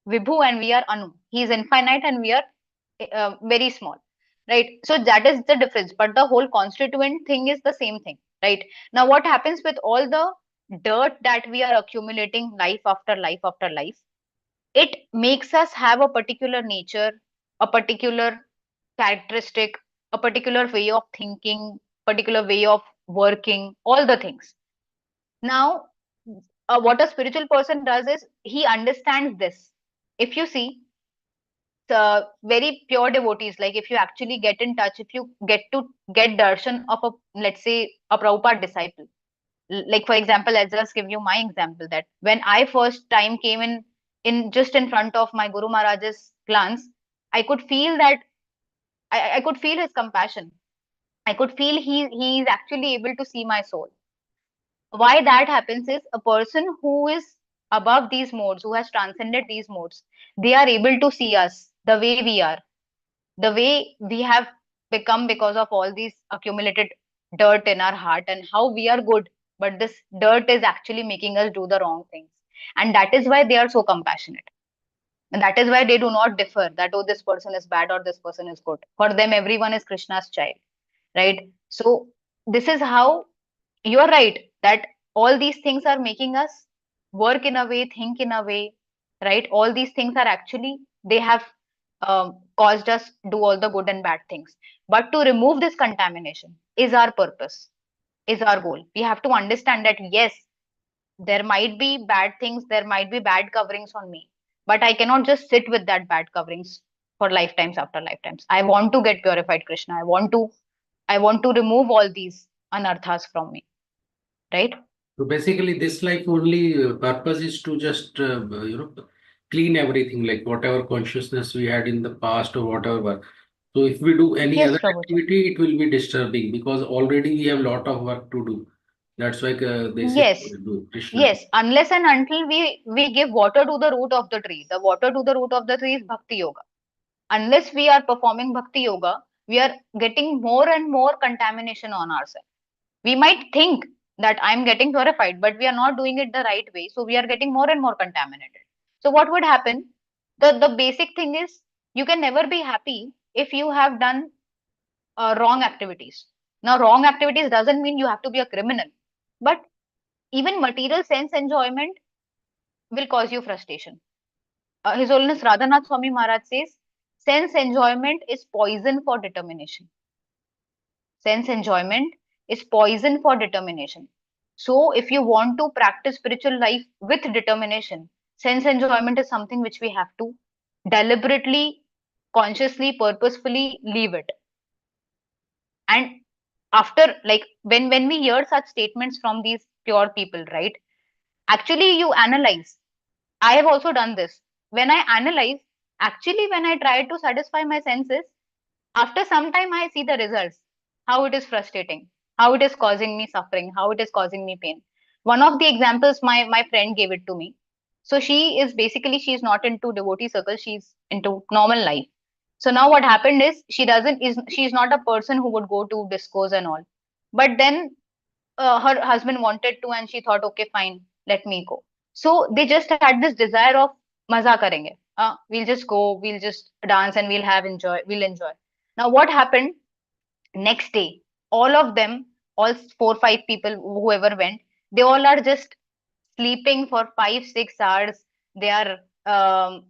Vibhu and we are Anu. He is infinite and we are very small, right? So that is the difference. But the whole constituent thing is the same thing, right? Now, what happens with all the dirt that we are accumulating life after life after life? It makes us have a particular nature, a particular characteristic, a particular way of thinking, particular way of working, all the things. Now, what a spiritual person does is he understands this. If you see the very pure devotees, like if you actually get in touch, if you get darshan of a, let's say, a Prabhupada disciple, like for example, I'll just give you my example that when I first time came in just in front of my Guru Maharaj's glance, I could feel that I could feel his compassion. I could feel he is actually able to see my soul. Why that happens is a person who is above these modes, who has transcended these modes, they are able to see us the way we are, the way we have become because of all these accumulated dirt in our heart and how we are good, but this dirt is actually making us do the wrong things. And that is why they are so compassionate. And that is why they do not differ that, oh, this person is bad or this person is good. For them, everyone is Krishna's child, right? So this is how you are right that all these things are making us work in a way, think in a way, right? All these things are actually, they have caused us do all the good and bad things. But to remove this contamination is our purpose, is our goal. We have to understand that yes, there might be bad things, there might be bad coverings on me, but I cannot just sit with that bad coverings for lifetimes after lifetimes. I want to get purified, Krishna. I want to remove all these anarthas from me, right? So basically, this life only purpose is to just clean everything, like whatever consciousness we had in the past or whatever. So if we do any Yes, other Prabhuji. activity, it will be disturbing because already we have a lot of work to do. That's why they say Yes, do Krishna. yes. Unless and until we give water to the root of the tree, the water to the root of the tree is bhakti yoga. Unless we are performing bhakti yoga, we are getting more and more contamination on ourselves. We might think that I'm getting purified, but we are not doing it the right way. So we are getting more and more contaminated. So what would happen? The basic thing is you can never be happy if you have done wrong activities. Now, wrong activities doesn't mean you have to be a criminal, but even material sense enjoyment will cause you frustration. His Holiness Radhanath Swami Maharaj says, sense enjoyment is poison for determination. Sense enjoyment is poison for determination. So, if you want to practice spiritual life with determination, sense enjoyment is something which we have to deliberately, consciously, purposefully leave it. And after, like, when we hear such statements from these pure people, right? Actually, you analyze. I have also done this. When I analyze, actually, when I try to satisfy my senses, after some time I see the results, how it is frustrating, how it is causing me suffering, how it is causing me pain. One of the examples my friend gave it to me. So she is basically, she's not into devotee circles, she's into normal life. So now what happened is she's not a person who would go to discos and all. But then her husband wanted to, and she thought, okay, fine, let me go. So they just had this desire of maza karenge. We'll just go, we'll just dance, and we'll enjoy. Now what happened? Next day, all of them, all 4 5 people, whoever went, they all are just sleeping for 5 6 hours. They are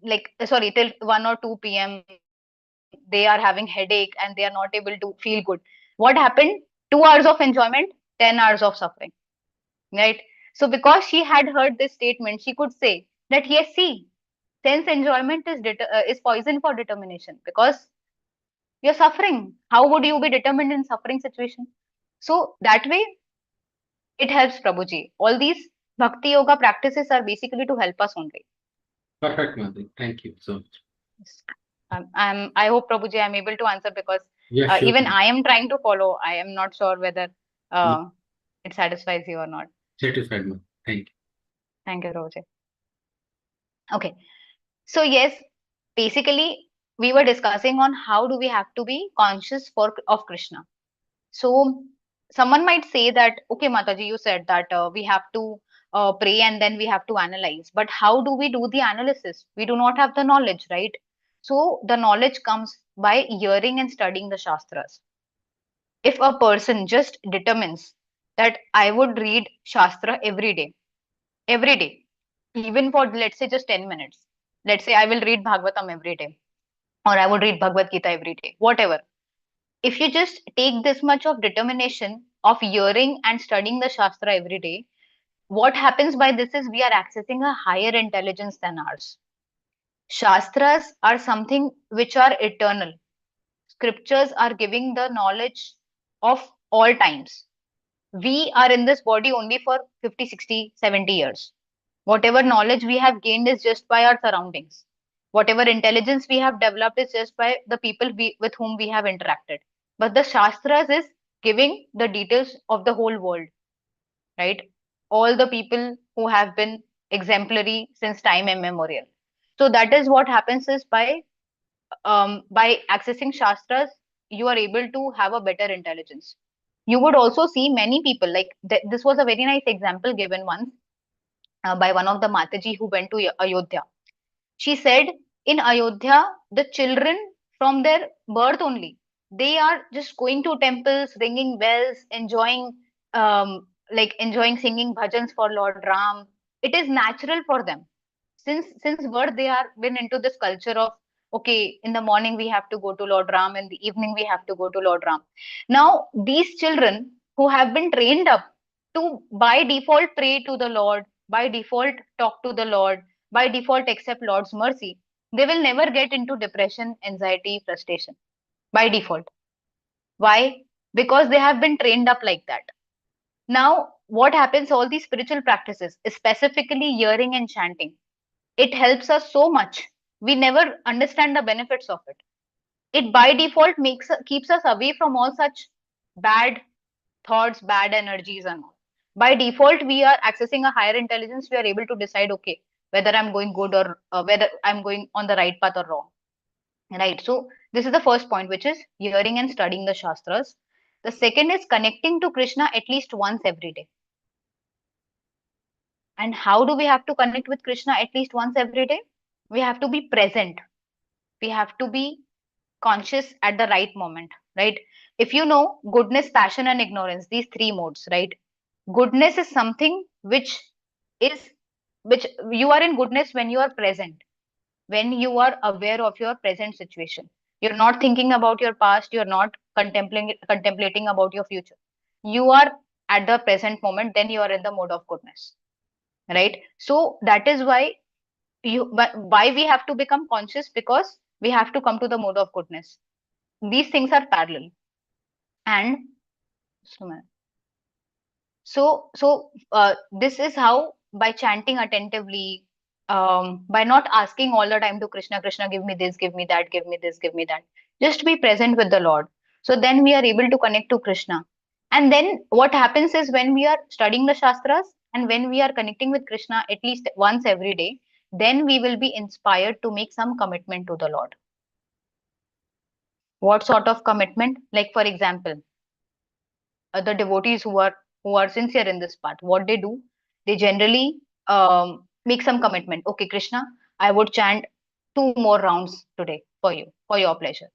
like, sorry, till 1 or 2 p.m. They are having headache and they are not able to feel good. What happened? 2 hours of enjoyment, 10 hours of suffering, right? So because she had heard this statement, she could say that yes, see, sense enjoyment is poison for determination because you're suffering. How would you be determined in suffering situation? So that way it helps, Prabhuji. All these bhakti yoga practices are basically to help us only. Perfect, Madhu. Thank you so much. Yes. I hope, Prabhuji, I'm able to answer because Yeah, sure. even I am trying to follow. I am not sure whether Yeah. it satisfies you or not. Satisfied, Madhu. Thank you. Thank you, Prabhuji. Okay. So yes, basically we were discussing on how do we have to be conscious of Krishna. So someone might say that, okay, Mataji, you said that we have to pray and then we have to analyze. But how do we do the analysis? We do not have the knowledge, right? So the knowledge comes by hearing and studying the Shastras. If a person just determines that I would read Shastra every day, even for, let's say, just 10 minutes. Let's say I will read Bhagavatam every day, or I would read Bhagavad Gita every day, whatever. If you just take this much of determination of hearing and studying the Shastra every day, what happens by this is we are accessing a higher intelligence than ours. Shastras are something which are eternal. Scriptures are giving the knowledge of all times. We are in this body only for 50, 60, 70 years. Whatever knowledge we have gained is just by our surroundings. Whatever intelligence we have developed is just by the people with whom we have interacted. But the Shastras is giving the details of the whole world, right? All the people who have been exemplary since time immemorial. So that is what happens is by accessing Shastras, you are able to have a better intelligence. You would also see many people like this was a very nice example given once by one of the Mataji who went to Ayodhya. She said in Ayodhya, the children from their birth only, they are just going to temples, ringing bells, enjoying enjoying singing bhajans for Lord Ram. It is natural for them. Since birth, they are been into this culture of, okay, in the morning we have to go to Lord Ram, in the evening we have to go to Lord Ram. Now, these children who have been trained up to by default pray to the Lord, by default talk to the Lord, by default accept Lord's mercy, they will never get into depression, anxiety, frustration by default. Why? Because they have been trained up like that. Now, what happens? All these spiritual practices, specifically hearing and chanting, it helps us so much. We never understand the benefits of it. It by default keeps us away from all such bad thoughts, bad energies, and all. By default, we are accessing a higher intelligence. We are able to decide, okay, whether I'm going good or whether I'm going on the right path or wrong. Right. So this is the first point, which is hearing and studying the Shastras. The second is connecting to Krishna at least once every day. And how do we have to connect with Krishna at least once every day? We have to be present. We have to be conscious at the right moment, right? If you know goodness, passion, and ignorance, these three modes, right? Goodness is something is which you are in goodness when you are present, when you are aware of your present situation. You're not thinking about your past, you're not contemplating about your future. You are at the present moment, then you are in the mode of goodness, right? So that is why why we have to become conscious, because we have to come to the mode of goodness. These things are parallel. And this is how, by chanting attentively, by not asking all the time to Krishna, Krishna, give me this, give me that, give me this, give me that. Just be present with the Lord. So then we are able to connect to Krishna. And then what happens is, when we are studying the Shastras and when we are connecting with Krishna at least once every day, then we will be inspired to make some commitment to the Lord. What sort of commitment? Like, for example, the devotees who are sincere in this part, what they do, they generally make some commitment. Okay, Krishna, I would chant 2 more rounds today for you, for your pleasure.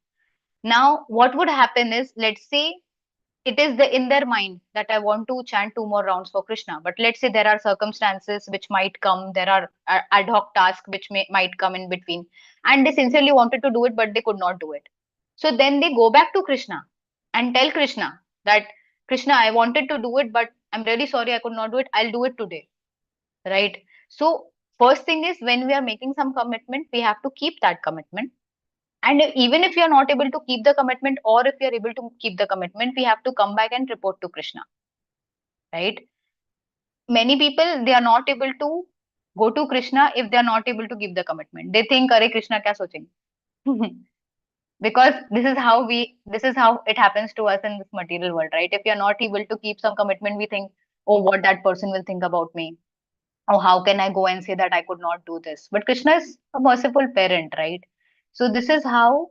Now, what would happen is, let's say it is in their mind that I want to chant 2 more rounds for Krishna, but let's say there are circumstances which might come, there are ad hoc tasks which might come in between, and they sincerely wanted to do it, but they could not do it. So then they go back to Krishna and tell Krishna that, Krishna, I wanted to do it, but I'm really sorry I could not do it. I'll do it today. Right. So first thing is, when we are making some commitment, we have to keep that commitment. And even if you're not able to keep the commitment, or if you're able to keep the commitment, we have to come back and report to Krishna. Right. Many people, they are not able to go to Krishna if they are not able to give the commitment. They think, Are Krishna kya sochenge? Because this is how it happens to us in this material world, right? If you're not able to keep some commitment, we think, oh, what that person will think about me, oh, how can I go and say that I could not do this? But Krishna is a merciful parent, right? So this is how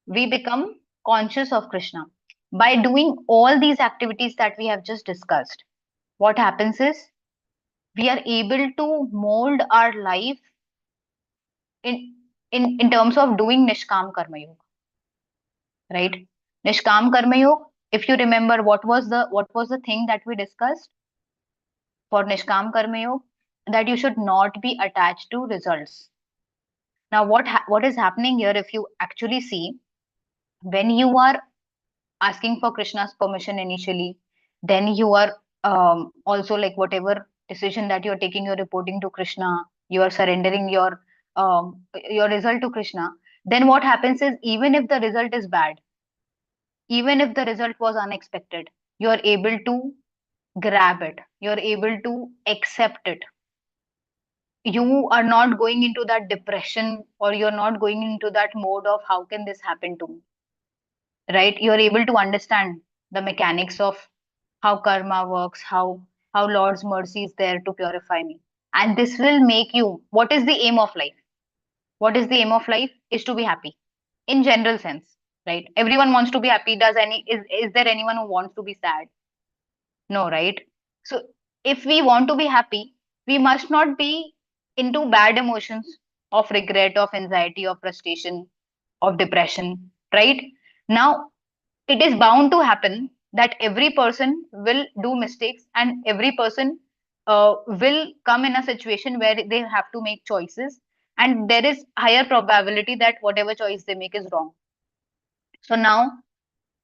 we become conscious of Krishna. By doing all these activities that we have just discussed, what happens is, we are able to mold our life in in terms of doing Nishkam Karma Yoga, right? Nishkam Karma Yoga, if you remember, what was the thing that we discussed for Nishkam Karma Yoga? That you should not be attached to results. Now, what is happening here, if you actually see, when you are asking for Krishna's permission initially, then you are also, like, whatever decision that you're taking, you're reporting to Krishna, you are surrendering your result to Krishna. Then what happens is, even if the result is bad, even if the result was unexpected, you are able to grab it, you're able to accept it. You are not going into that depression, or you're not going into that mode of, how can this happen to me, right? You're able to understand the mechanics of how karma works, how Lord's mercy is there to purify me. And this will make you, what is the aim of life? What is the aim of life? Is to be happy, in general sense, right? Everyone wants to be happy. Is there anyone who wants to be sad? No, right? So if we want to be happy, we must not be into bad emotions of regret, of anxiety, of frustration, of depression, right? Now, it is bound to happen that every person will do mistakes, and every person will come in a situation where they have to make choices, and there is higher probability that whatever choice they make is wrong. So now,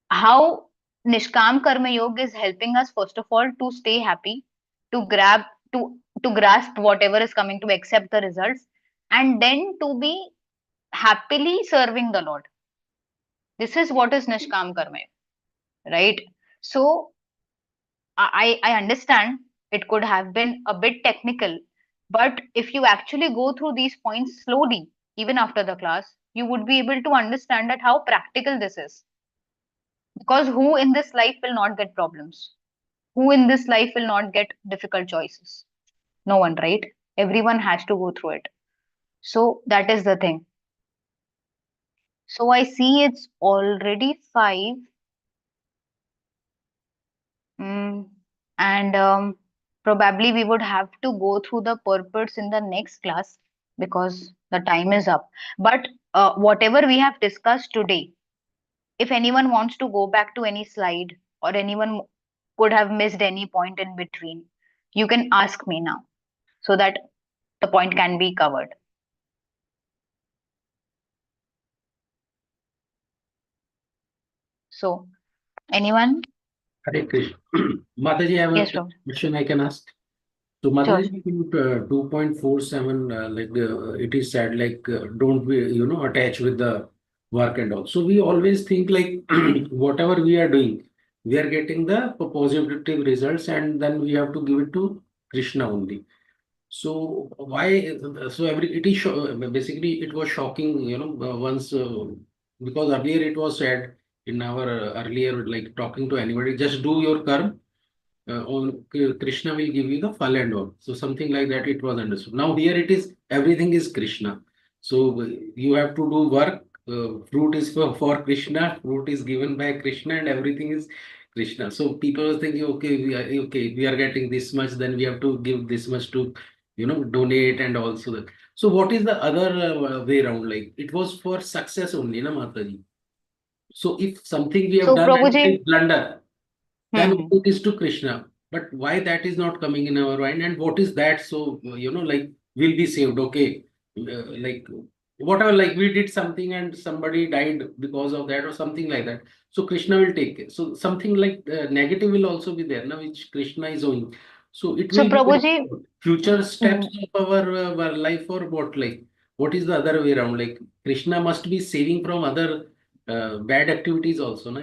how Nishkam Karma Yoga is helping us, first of all, to stay happy, to grab, to grasp whatever is coming, to accept the results, and then to be happily serving the Lord. This is what is Nishkam Karma Yoga, right? So I understand it could have been a bit technical, but if you actually go through these points slowly, even after the class, you would be able to understand that how practical this is. Because who in this life will not get problems? Who in this life will not get difficult choices? No one, right? Everyone has to go through it. So that is the thing. So I see it's already 5. Mm, and probably we would have to go through the purports in the next class because the time is up. But whatever we have discussed today, if anyone wants to go back to any slide or anyone could have missed any point in between, you can ask me now so that the point can be covered. So, anyone? Hare Krishna. Mataji, I have Yes, a Rob. question I can ask. So Sure. Mataji, in 2.47, it is said like don't be attached with the work and all. So we always think like whatever we are doing, we are getting the positive results, and then we have to give it to Krishna only. So why? So it is basically it was shocking, once because earlier it was said in our earlier like talking to anybody, just do your karma, Krishna will give you the phal and all. So something like that it was understood. Now here it is everything is Krishna. So you have to do work. Fruit is for Krishna. Fruit is given by Krishna, and everything is Krishna. So people are thinking, okay, we are getting this much, then we have to give this much to donate and also that. So what is the other way around? Like it was for success only, na Mataji. So if something we have So, done and it Prabhuji, is blunder, then hmm. it is to Krishna. But why that is not coming in our mind, and what is that? So, like we'll be saved, okay? Like whatever, like we did something and somebody died because of that or something like that. So Krishna will take care. So something like negative will also be there now, which Krishna is owing. So it So, will be like Prabhuji, future hmm, steps of our life or what? Like what is the other way around? Like Krishna must be saving from other bad activities also, no?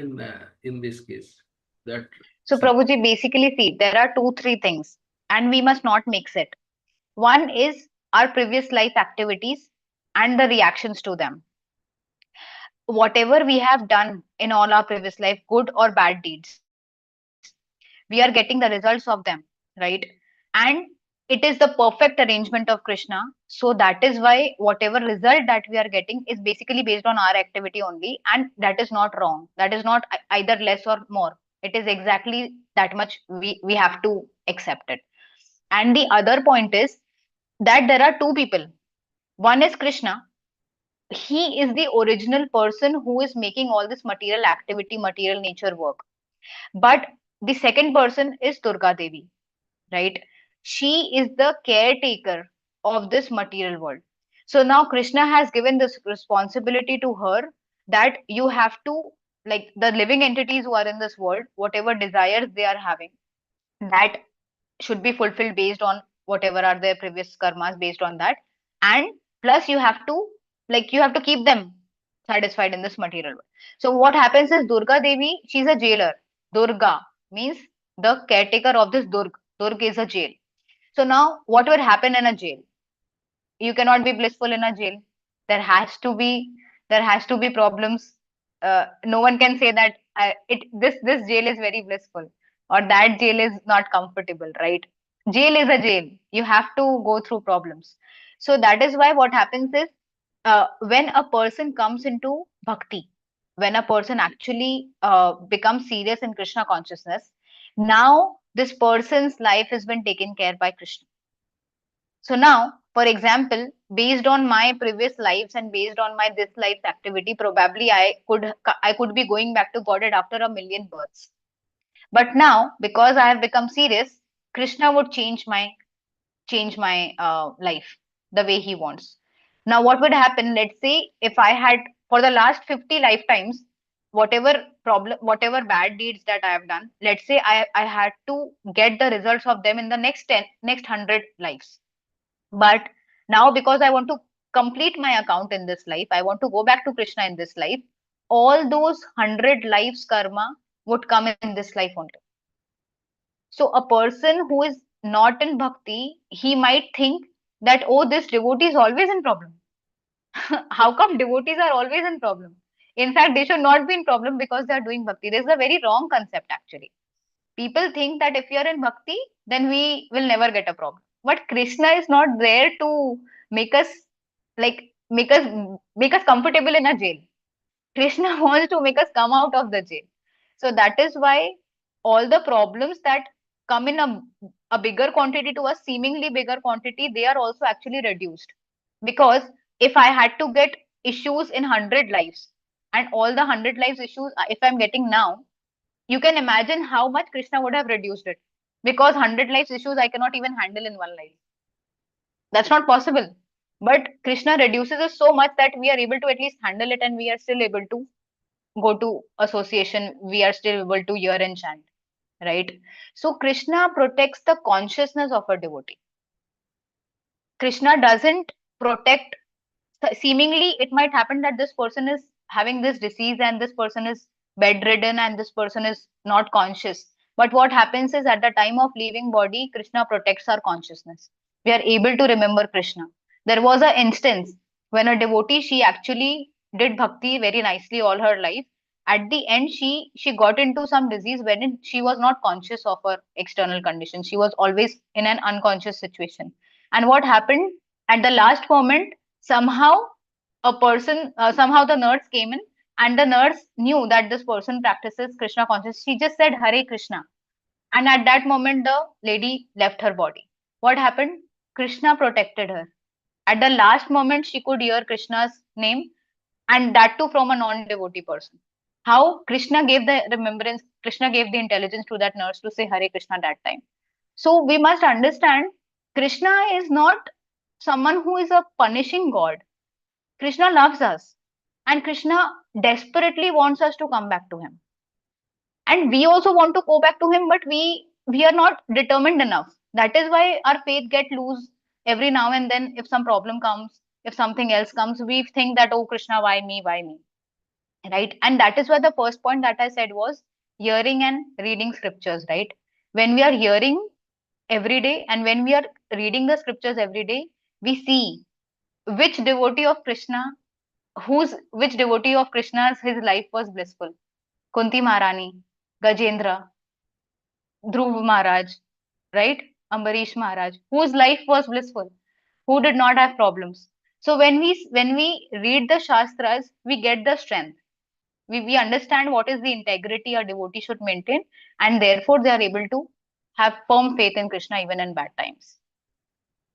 In this case, that. so Prabhuji, basically, see, there are 2, 3 things, and we must not mix it. One is our previous life activities and the reactions to them. Whatever we have done in all our previous life, good or bad deeds, we are getting the results of them, right? And it is the perfect arrangement of Krishna. So that is why whatever result that we are getting is basically based on our activity only, and that is not wrong. That is not either less or more. It is exactly that much we have to accept it. And the other point is that there are two people. One is Krishna. He is the original person who is making all this material activity, material nature work. But the second person is Durga Devi, right? She is the caretaker of this material world. So now Krishna has given this responsibility to her that you have to, like the living entities who are in this world, whatever desires they are having, that should be fulfilled based on whatever are their previous karmas based on that. And plus you have to, like you have to keep them satisfied in this material world. So what happens is Durga Devi, she's a jailer. Durga means the caretaker of this Durg. Durg is a jail. So now what will happen in a jail? You cannot be blissful in a jail. There has to be, there has to be problems. No one can say that this jail is very blissful or that jail is not comfortable, right? Jail is a jail. You have to go through problems. So that is why what happens is, when a person comes into bhakti, when a person actually becomes serious in Krishna consciousness, now this person's life has been taken care by Krishna. So now, for example, based on my previous lives and based on my this life's activity, probably I could be going back to Godhead after a million births. But now, because I have become serious, Krishna would change my life the way he wants. Now, what would happen? Let's say if I had for the last 50 lifetimes, whatever bad deeds that I have done, let's say I had to get the results of them in the next 100 lives. But now, because I want to complete my account in this life, I want to go back to Krishna in this life, all those 100 lives karma would come in this life only. So a person who is not in bhakti, he might think that, oh, this devotee is always in problem. How come devotees are always in problem? In fact, they should not be in problem because they are doing bhakti. This is a very wrong concept actually. People think that if you are in bhakti, then we will never get a problem. But Krishna is not there to make us like make us comfortable in a jail. Krishna wants to make us come out of the jail. So that is why all the problems that come in a bigger quantity to a seemingly bigger quantity, they are also actually reduced. Because if I had to get issues in 100 lives and all the 100 lives issues, if I'm getting now, you can imagine how much Krishna would have reduced it. Because 100 lives issues I cannot even handle in one life. That's not possible. But Krishna reduces it so much that we are able to at least handle it and we are still able to go to association, we are still able to hear and chant, right? So Krishna protects the consciousness of a devotee. Krishna doesn't protect, seemingly it might happen that this person is having this disease and this person is bedridden and this person is not conscious. But what happens is at the time of leaving body, Krishna protects our consciousness. We are able to remember Krishna. There was an instance when a devotee, she actually did bhakti very nicely all her life. At the end, she got into some disease when she was not conscious of her external condition. She was always in an unconscious situation. And what happened at the last moment? Somehow somehow the nurse came in and the nurse knew that this person practices Krishna consciousness. She just said Hare Krishna, and at that moment the lady left her body. What happened? Krishna protected her. At the last moment she could hear Krishna's name, and that too from a non-devotee person. How Krishna gave the remembrance, Krishna gave the intelligence to that nurse to say Hare Krishna that time. So we must understand Krishna is not someone who is a punishing God. Krishna loves us and Krishna desperately wants us to come back to him. And we also want to go back to him, but we are not determined enough. That is why our faith get loose every now and then. If some problem comes, if something else comes, we think that, oh Krishna, why me? Why me? Right? And that is why the first point that I said was hearing and reading scriptures, right? When we are hearing every day and when we are reading the scriptures every day, we see which devotee of Krishna which devotee of Krishna's his life was blissful. Kunti Maharani, Gajendra, Dhruv Maharaj, right? Ambarish Maharaj, whose life was blissful, who did not have problems. So when we read the Shastras, we get the strength. We understand what is the integrity a devotee should maintain, and therefore they are able to have firm faith in Krishna even in bad times.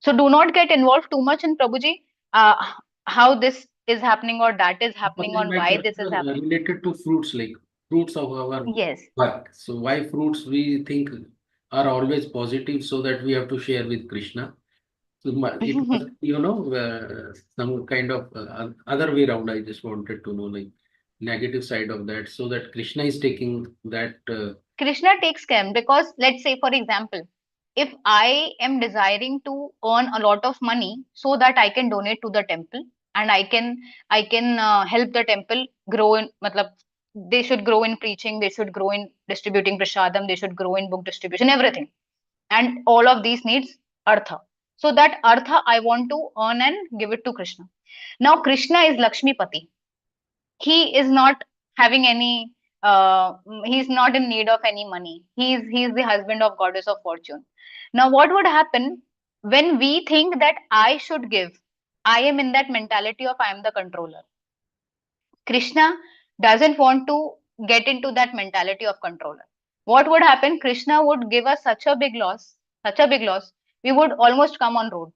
So do not get involved too much in Prabhuji, how this is happening or that is happening, But on my why this question is was happening. related to fruits, like fruits of our Yes. work. So why fruits we think are always positive, so that we have to share with Krishna. So it was, some kind of other way around. I just wanted to know, like, negative side of that, so that Krishna is taking that. Krishna takes care because let's say, for example, if I am desiring to earn a lot of money so that I can donate to the temple and I can help the temple grow in, matlab, they should grow in preaching, they should grow in distributing prasadam, they should grow in book distribution, everything. And all of these needs artha. So that artha I want to earn and give it to Krishna. Now Krishna is Lakshmipati. He is not having any he's not in need of any money. He's the husband of goddess of fortune. Now what would happen when we think that I should give? I am in that mentality of I am the controller. Krishna doesn't want to get into that mentality of controller. What would happen? Krishna would give us such a big loss, we would almost come on road.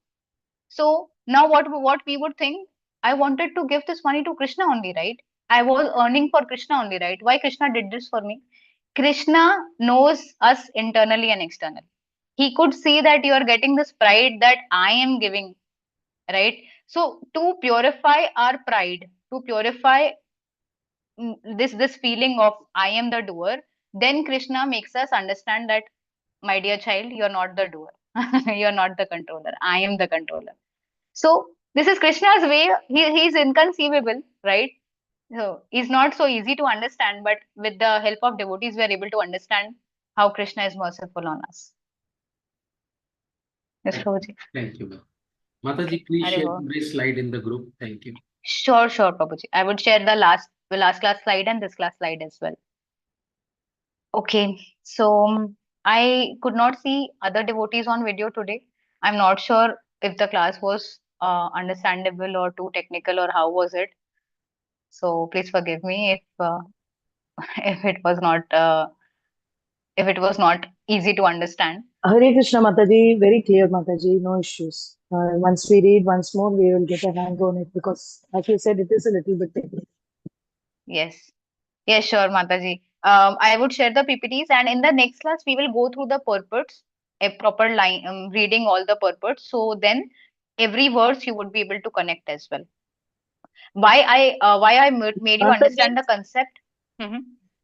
So Now what we would think, I wanted to give this money to Krishna only, right? I was earning for Krishna only, right? Why Krishna did this for me? Krishna knows us internally and externally. He could see that you are getting this pride that I am giving, right? So to purify our pride, to purify this feeling of I am the doer, then Krishna makes us understand that, my dear child, you're not the doer. You're not the controller. I am the controller. So this is Krishna's way. He's inconceivable, right? So he's not so easy to understand, but with the help of devotees, we are able to understand how Krishna is merciful on us. Yes, Prabhuji. Thank you, ma'am. Mataji, please share this slide in the group. Thank you. Sure, Prabhuji. I would share the last class slide and this class slide as well. Okay, so I could not see other devotees on video today. I'm not sure if the class was understandable or too technical, or how was it. So please forgive me if if it was not easy to understand. Hare Krishna Mataji, very clear Mataji, no issues. Once we read once more, we will get a hang on it, because, like you said, it is a little bit technical. Yes, yes, sure, Mataji. I would share the PPTs, and in the next class we will go through the purports, a proper line, reading all the purports. So then every verse you would be able to connect as well. Why I made you Mataji, understand the concept?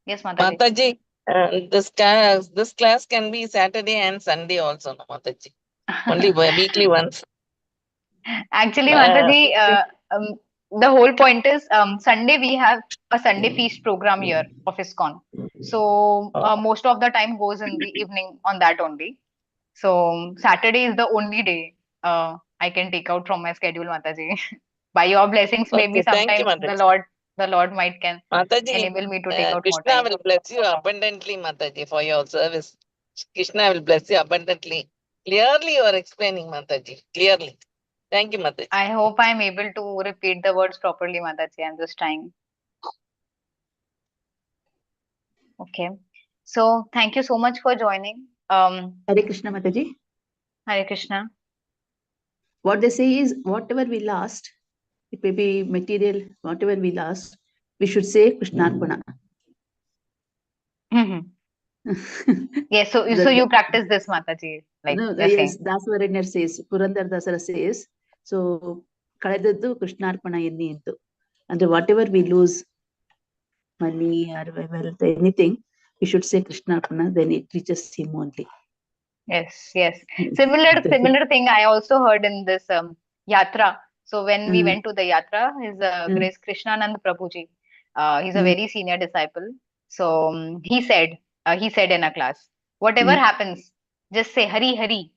Yes, Mataji. Mataji, this class can be Saturday and Sunday also, no, Mataji. Only weekly once. Actually, Mataji, the whole point is Sunday we have a Sunday feast program here of ISKCON. So most of the time goes in the evening on that only. So Saturday is the only day I can take out from my schedule, Mataji. By your blessings, maybe Okay, thank you, sometimes Mataji. the Lord might can Mataji, enable me to take out more Krishna time. will bless you abundantly, Mataji, for your service. Krishna will bless you abundantly. Clearly you are explaining, Mataji. Clearly. Thank you, Mataji. I hope I'm able to repeat the words properly, Mataji. I'm just trying. Okay. So thank you so much for joining. Hare Krishna Mataji. Hare Krishna. What they say is, whatever we lost, it may be material, whatever we lost, we should say Krishnarpana. Yes, so you practice this, Mataji, like No, you're yes, saying. Dasavarainer says, Purandar Dasara says, so Kaladadu Krishnarpana enni entu. And whatever we lose, money or wealth, anything, we should say Krishnarpana, then it reaches him only. Yes. Similar thing I also heard in this yatra. So when we went to the yatra, his Grace Krishnanand Prabhuji, he's a very senior disciple. So he said in a class, whatever happens, just say Hari Hari.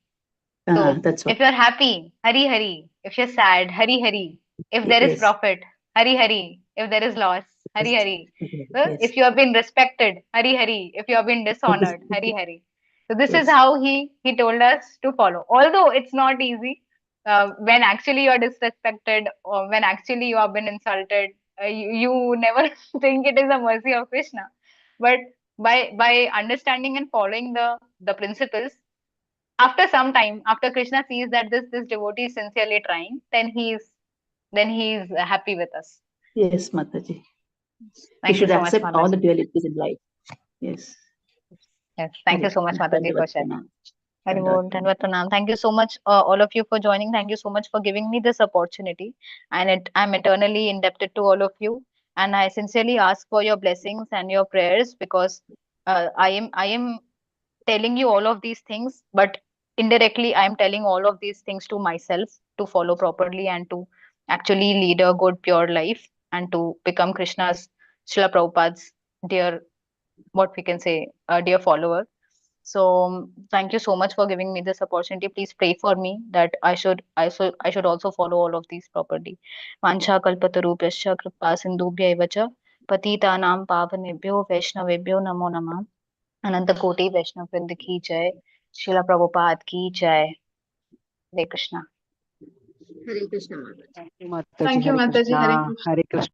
So That's what. if you're happy, Hari Hari. If you're sad, Hari Hari. If there is Yes. profit, Hari Hari. If there is loss, Hari Hari. Yes. If you have been respected, Hari Hari. If you have been dishonored, Hari Hari. So this is how he told us to follow. Although it's not easy, when actually you are disrespected, or when actually you have been insulted, you never think it is a mercy of Krishna. But by understanding and following the principles, after some time, after Krishna sees that this devotee is sincerely trying, then he's happy with us. Yes, Mataji. Thank we you should so much, accept all the Mataji. dualities in life. Yes. Yes, thank you so much, Mataji, for sharing. Hari Bol, Dandavat Pranam. Thank you so much, all of you, for joining. Thank you so much for giving me this opportunity, and I'm eternally indebted to all of you. And I sincerely ask for your blessings and your prayers, because I am telling you all of these things, but indirectly I am telling all of these things to myself to follow properly and to actually lead a good, pure life, and to become Krishna's, Srila Prabhupada's dear, what we can say, dear follower. So thank you so much for giving me this opportunity. Please pray for me that I should also follow all of these properly. Vancha kalpatarubhyascha kripa sindhubhya eva cha patitanam pavanebhyo vaishnavebhyo namo namah. अनंत कोटि वैष्णव वृंद की जय, श्रीला प्रभुपाद की जय. हरे Krishna. Hare Krishna Mataji. Thank you, Mataji. Hare Krishna. Hare Krishna.